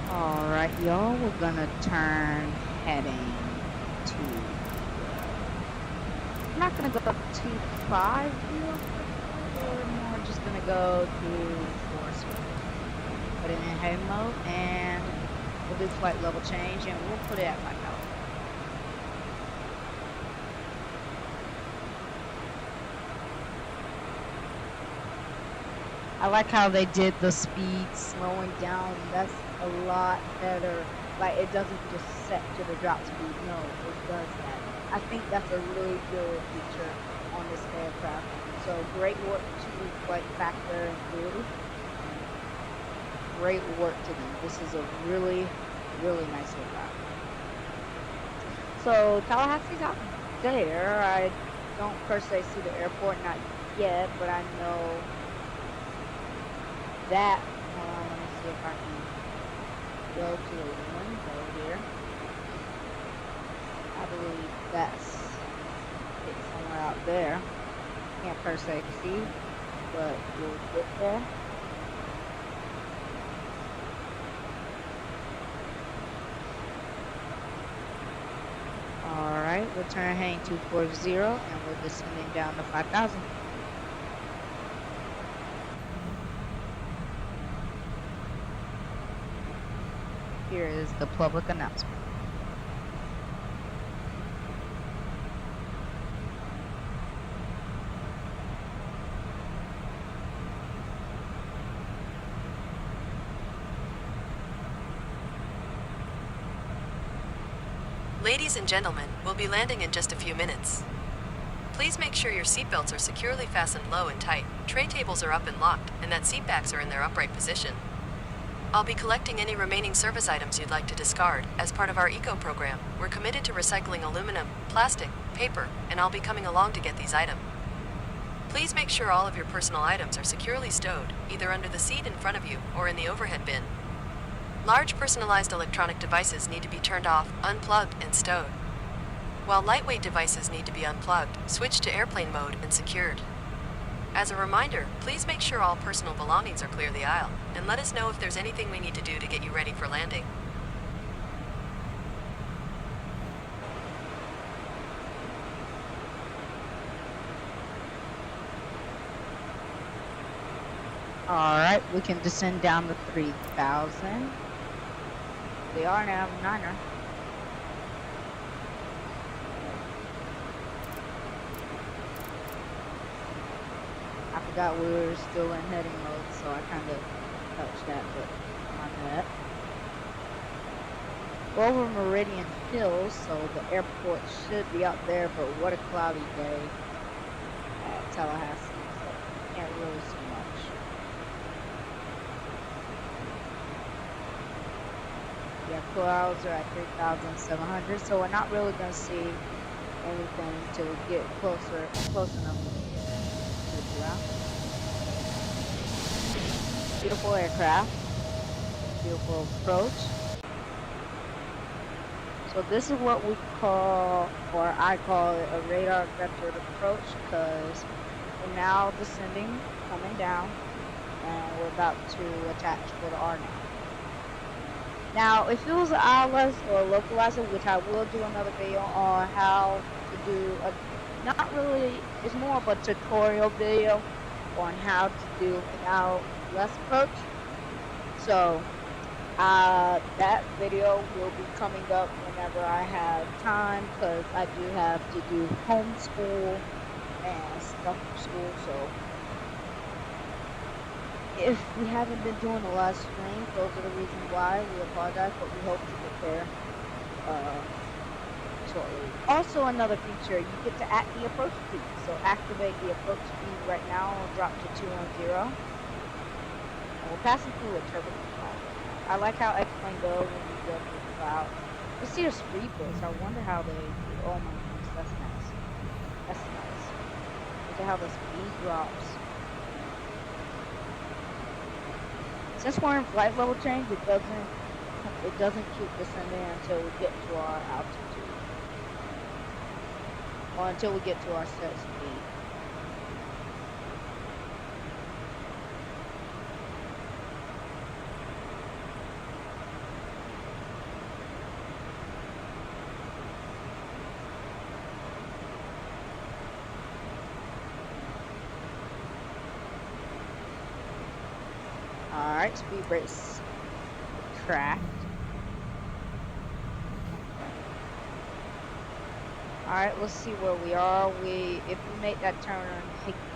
Alright, y'all, we're gonna turn heading to, we're not gonna go up to 5 real quickly, we're more just gonna go through force, put it in heavy mode, and we'll do flight level change, and we'll put it at 5,000. I like how they did the speed slowing down. That's a lot better. Like, it doesn't just set to the drop speed. No, it does that. I think that's a really good feature on this aircraft. So great work to like factor and crew. Great work to them. This is a really, really nice aircraft. So Tallahassee's out there. I don't per se see the airport, not yet, but I know that. Hold on, let me see if I can go to the window here. I believe that's it somewhere out there. Can't per se see, but we'll get there. Alright, return heading 240, and we're descending down to 5,000. Here is the public announcement. Ladies and gentlemen, we'll be landing in just a few minutes. Please make sure your seatbelts are securely fastened low and tight, tray tables are up and locked, and that seat backs are in their upright position. I'll be collecting any remaining service items you'd like to discard. As part of our eco program, we're committed to recycling aluminum, plastic, paper, and I'll be coming along to get these items. Please make sure all of your personal items are securely stowed, either under the seat in front of you or in the overhead bin. Large personalized electronic devices need to be turned off, unplugged, and stowed. While lightweight devices need to be unplugged, switched to airplane mode, and secured. As a reminder, please make sure all personal belongings are clear the aisle, and let us know if there's anything we need to do to get you ready for landing. Alright, we can descend down to 3,000. The RNAV 9er. I forgot we were still in heading mode, so I kind of touched that, but my bad. We're over Meridian Hills, so the airport should be up there, but what a cloudy day at Tallahassee, so can't really see much. Yeah, clouds are at 3,700, so we're not really going to see anything until we get close enough to the ground. Beautiful aircraft, beautiful approach. So this is what we call, or I call it, a radar vectored approach, because we're now descending, coming down, and we're about to attach for the RNAV. Now, if it was an ILS or a localizer, which I will do another video on how to do a, not really, it's more of a tutorial video on how to do an ILS approach. So, that video will be coming up whenever I have time, because I do have to do homeschool and stuff for school, so if we haven't been doing a lot of streams, those are the reasons why. We apologize, but we hope to get there shortly. Also, another feature, you get to act the approach speed. So activate the approach speed right now. We'll drop to 210. And we're passing through a turbulent cloud. I like how X-Plane goes when you go through the cloud. You see a speed boost. I wonder how they do. Oh my goodness, that's nice. That's nice. Look at how the speed drops. Since we're in flight level change, it doesn't keep descending until we get to our altitude, or until we get to our set speed. Alright, speed brakes tracked. Alright, let's see where we are. If we make that turn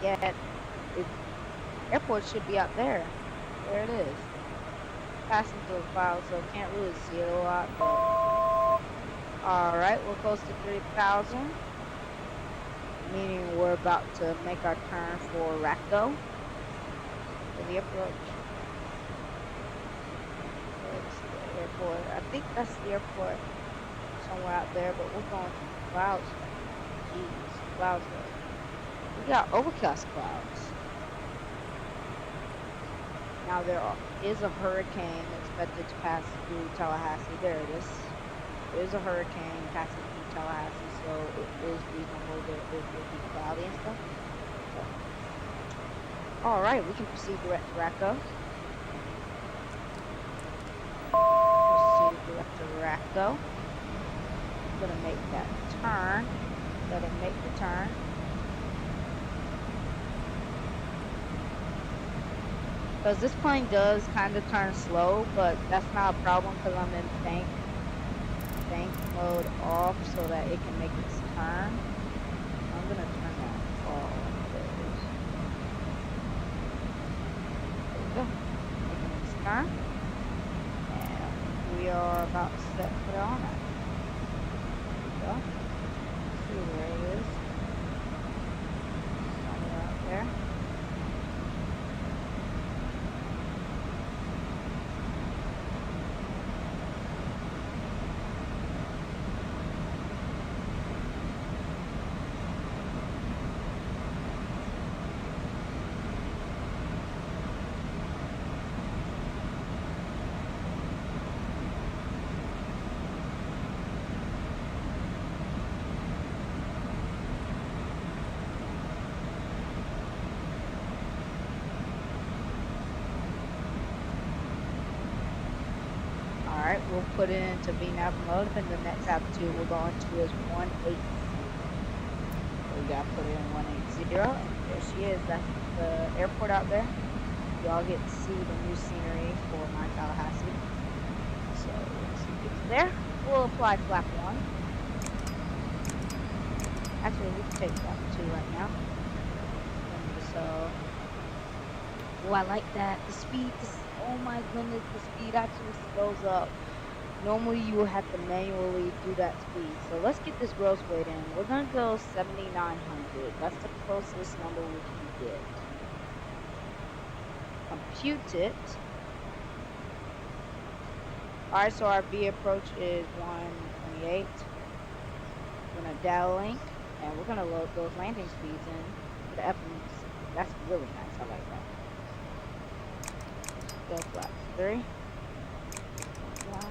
again, Airport should be out there. There it is. Passing through a cloud, so can't really see it a lot. But alright, we're close to 3,000. Meaning we're about to make our turn for Racco. For the approach. There's the airport. I think that's the airport somewhere out there, but we're going through clouds. Jeez, clouds. We got overcast clouds. Now there is a hurricane expected to pass through Tallahassee. There it is. There is a hurricane passing through Tallahassee, so it is reasonable that it will be cloudy and stuff. So. Alright, we can proceed direct to Racco. Proceed direct to Racco. I'm gonna make that turn. Let it make the turn. Because this plane does kind of turn slow, but that's not a problem because I'm in bank mode off so that it can make its turn. I'm going to turn that off. There we go. Making its turn. And we are about to set it on it. There we go. See where it is. Somewhere out there. Alright, we'll put it into VNAV mode, and the next altitude we're going to is 180. So we gotta put it in 180, and there she is. That's the airport out there. Y'all get to see the new scenery for my Tallahassee. So once it gets there, we'll apply flap 1. Actually, we can take flap 2 right now. So, oh, I like that. The speed, oh my goodness, the speed actually slows up. Normally you will have to manually do that speed. So let's get this gross weight in. We're gonna go 7,900. That's the closest number we can get. Compute it. Alright, so our V approach is 128. We're gonna dial link, and we're gonna load those landing speeds in. The FMs. That's really nice. I like that. Go flat 3. Down.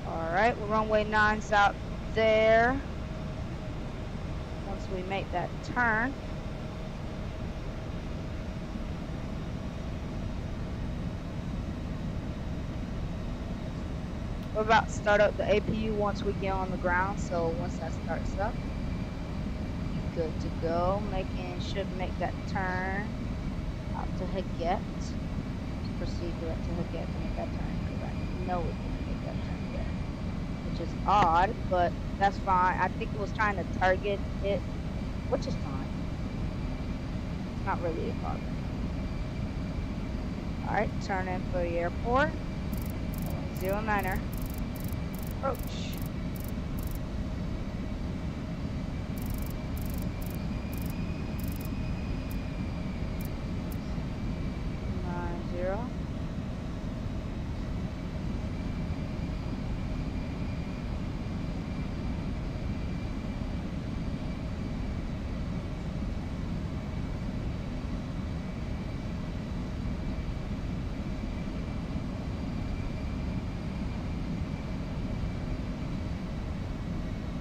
Alright, we're runway 9's out there. Once we make that turn. We're about to start up the APU once we get on the ground, so once that starts up, good to go. Should make that turn out to Haget. Proceed direct to Haget to make that turn, because I know it didn't make that turn yet. Which is odd, but that's fine. I think it was trying to target it, which is fine. It's not really a problem. Alright, turn in for the airport. 09er. Approach.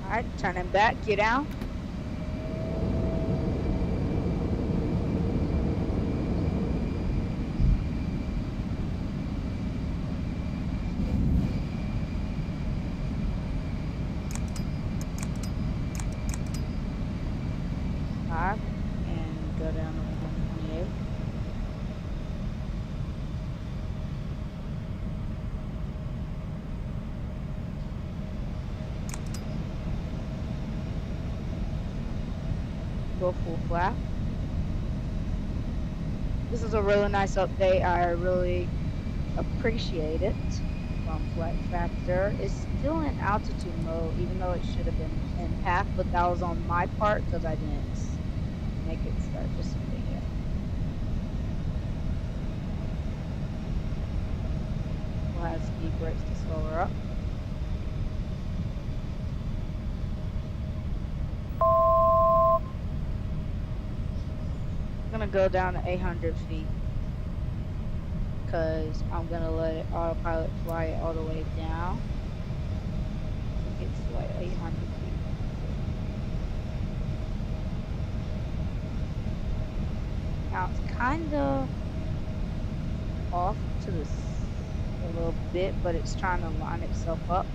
Alright, turning back, get down. Stop and go down to 128. go full flap. This is a really nice update. I really appreciate it. From flight factor, it's still in altitude mode, even though it should have been in path, but that was on my part because I didn't make it surface yet. We'll have speed brakes to slow her up. I'm gonna go down to 800 feet because I'm gonna let it autopilot fly it all the way down. It gets to like 800 feet. Now it's kind of off to the a little bit, but it's trying to line itself up.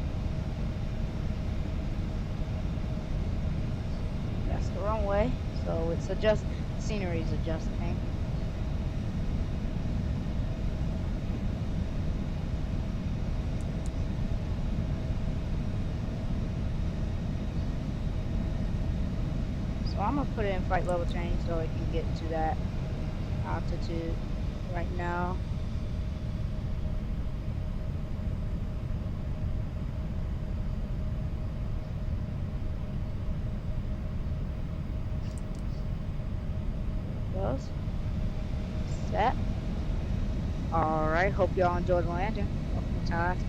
That's the runway, so it's scenery is adjusting. So I'm gonna put it in flight level change so it can get to that altitude right now. Goes. Set. Alright, hope y'all enjoyed the landing. Welcome to Tallahassee.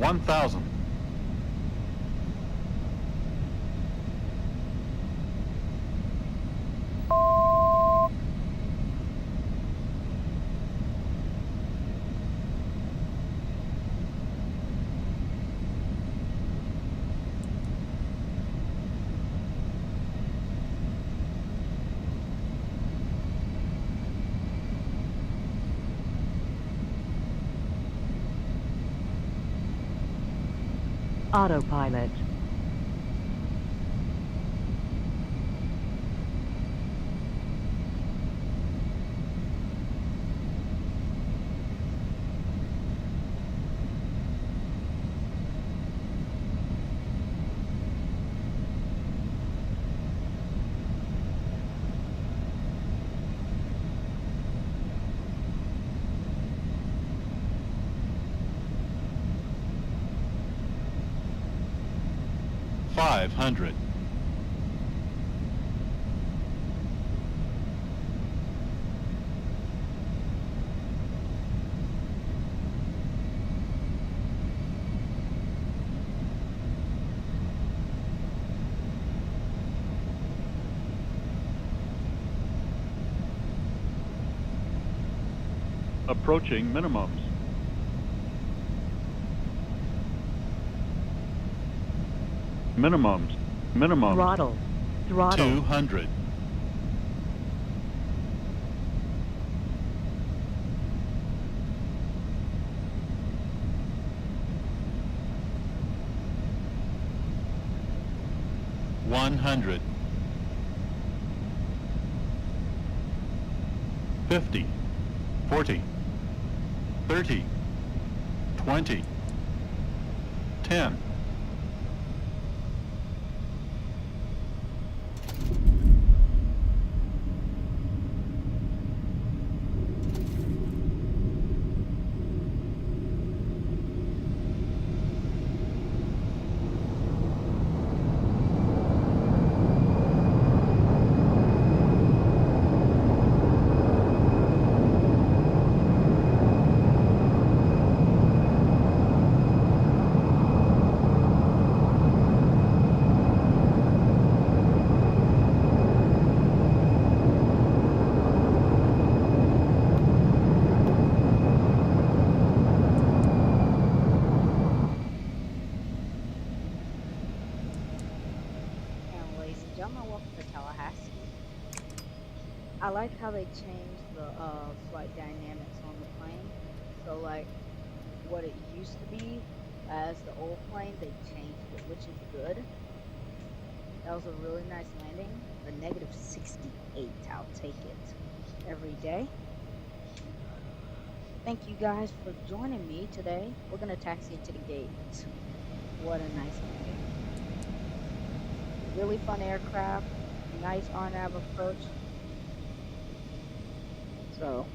One thousand. Autopilot. $500. Approaching minimums. Minimums. Minimum. Throttle. Throttle. 200. $100. 50. 40. 30. 20. 10. And ladies and gentlemen, welcome to Tallahassee. I like how they changed the flight dynamics on the plane. So like what it used to be as the old plane, they changed it, which is good. That was a really nice landing. A negative 68, I'll take it every day. Thank you guys for joining me today. We're gonna taxi to the gate. What a nice landing. Really fun aircraft, nice RNAV approach. So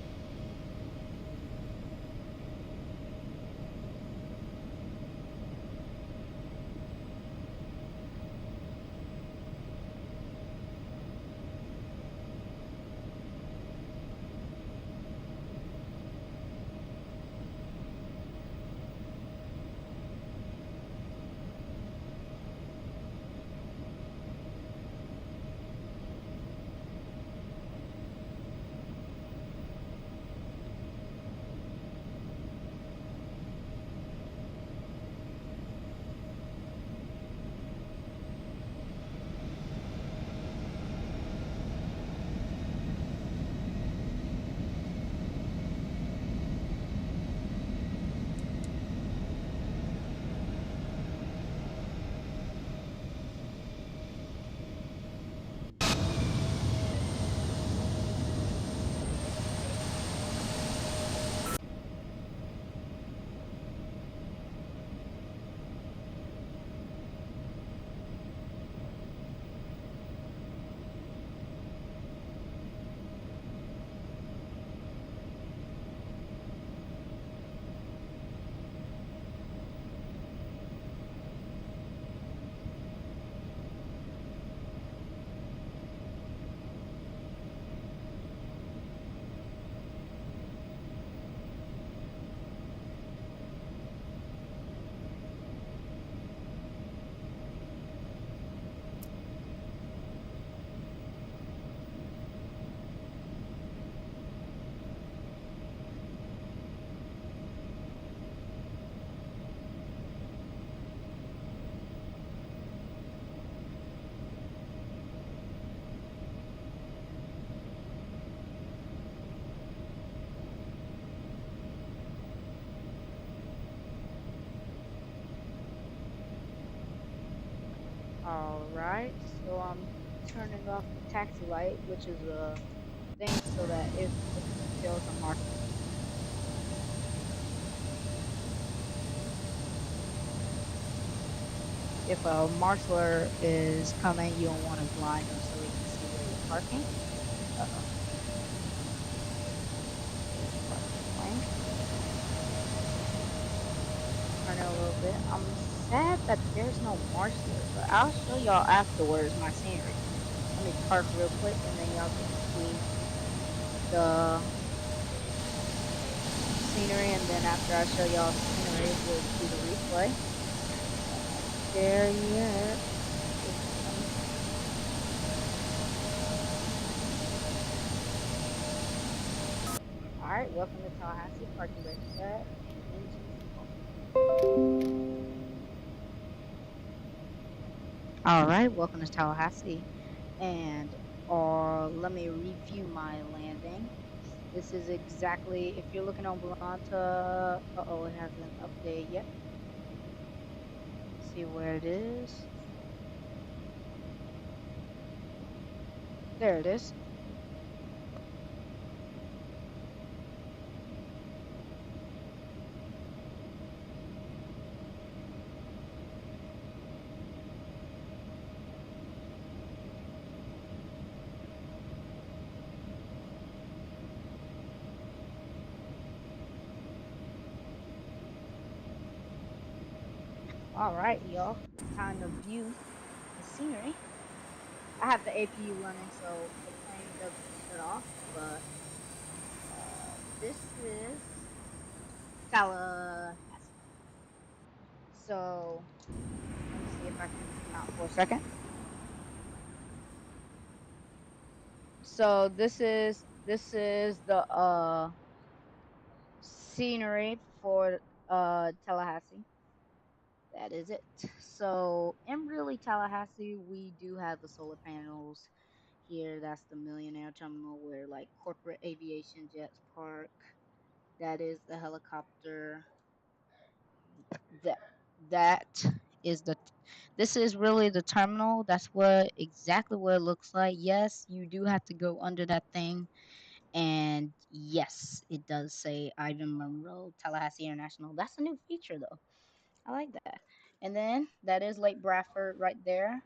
alright, so I'm turning off the taxi light, which is a thing so that if there's a mark, if a marshaller is coming, you don't want to blind them so they can see where you're parking. Turn it a little bit. I'm sad that there's no marshaller, but I'll show y'all afterwards my scenery. Let me park real quick and then y'all can see the scenery, and then after I show y'all scenery, we'll do the replay. There yet. Alright, welcome to Tallahassee, parking brake set, and engine. All right, welcome to Tallahassee. And let me review my landing. This is exactly, if you're looking on Volanta, uh-oh, it hasn't updated yet. See where it is. There it is. All right, y'all. Time to view the scenery. I have the APU running, so the plane doesn't shut off, but this is Tallahassee. So let me see if I can zoom out for a second. So this is the scenery for Tallahassee. That is it. So in really Tallahassee, we do have the solar panels here. That's the Millionaire Terminal where like corporate aviation jets park. That is the helicopter. That that is the this is really the terminal. That's what exactly what it looks like. Yes, you do have to go under that thing. And yes, it does say Ivan Monroe, Tallahassee International. That's a new feature though. I like that. And then that is Lake Bradford right there.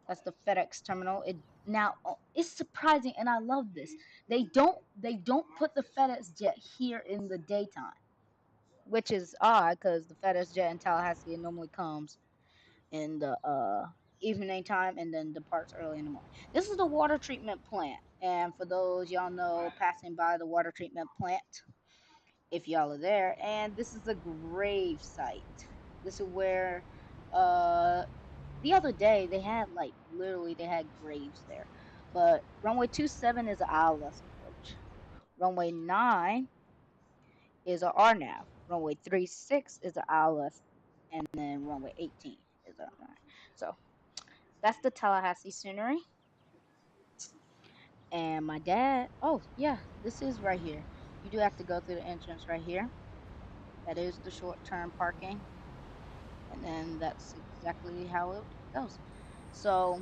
That's the FedEx terminal. It's surprising, and I love this. They don't put the FedEx jet here in the daytime, which is odd because the FedEx jet in Tallahassee it normally comes in the evening time and then departs early in the morning. This is the water treatment plant, and for those y'all know passing by the water treatment plant, if y'all are there, and this is a grave site. This is where the other day they had like literally they had graves there. But runway 27 is an ILS approach. Runway 9 is a RNAV. Runway 36 is an ILS, and then runway 18 is a RNAV. So that's the Tallahassee scenery. And my dad, oh yeah, this is right here. You do have to go through the entrance right here. That is the short term parking. And then that's exactly how it goes. So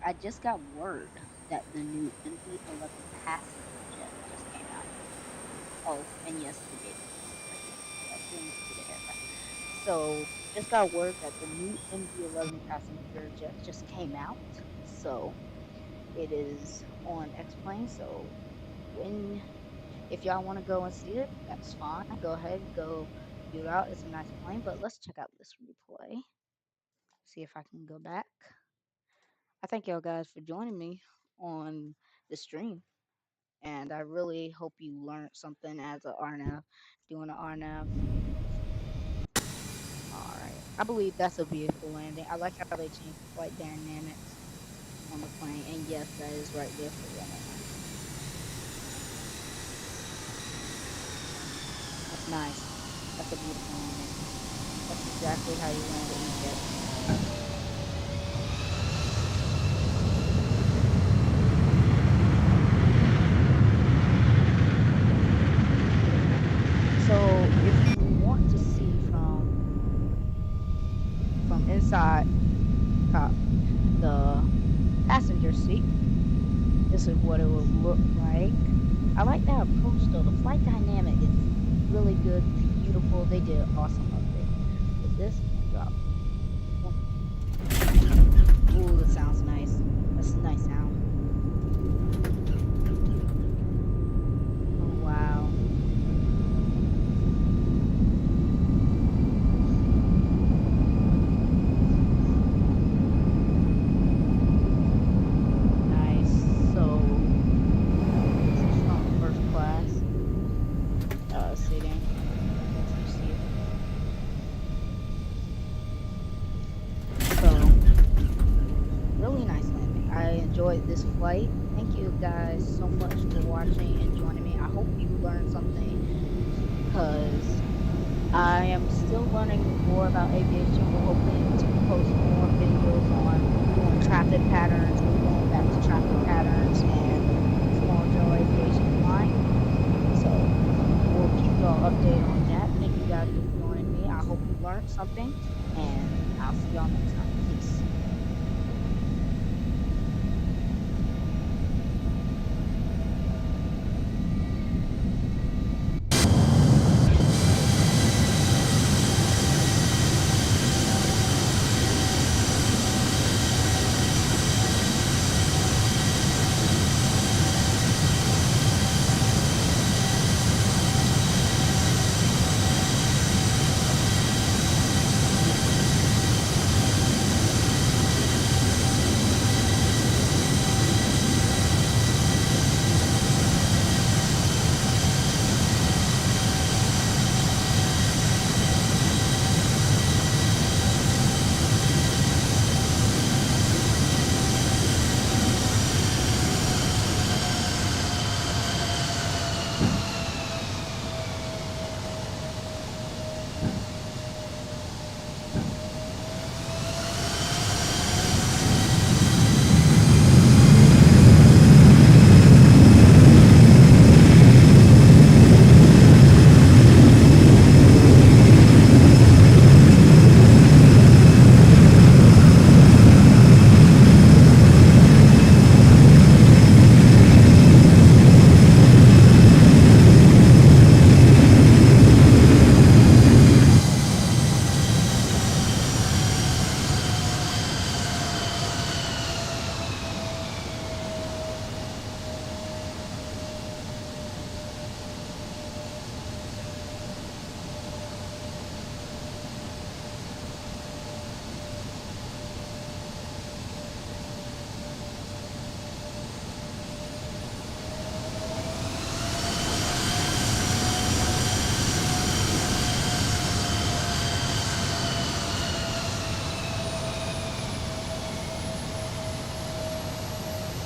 I just got word that the new MD-11 passenger jet just came out. Oh, and yes, the gate is right here. Yeah, didn't see the aircraft. So just got word that the new MD-11 passenger jet just came out. So it is on X-Plane. So when if y'all want to go and see it, that's fine. Go ahead, go view it out. It's a nice plane. But let's check out this replay. See if I can go back. I thank y'all guys for joining me on the stream. And I really hope you learned something as a RNAV, doing an RNAV. All right. I believe that's a beautiful landing. I like how they changed the flight dynamics on the plane. And yes, that is right there for runway 9. That's nice. That's a beautiful landing. That's exactly how you land an E-jet. So if you want to see from inside the passenger seat, this is what it will look like. I like that approach though. The flight dynamic is really good, beautiful. They did an awesome update with this drop. Ooh, that sounds nice. That's a nice sound. Oh wow. Seating. So, really nice landing. I enjoyed this flight. Thank you guys so much for watching and joining me. I hope you learned something because I am still learning more about aviation. We're hoping to post more videos on doing traffic patterns. We're going back to traffic patterns and small general aviation flying. So we'll keep y'all updated on that. Thank you guys for joining me. I hope you learned something, and I'll see y'all next time. Peace.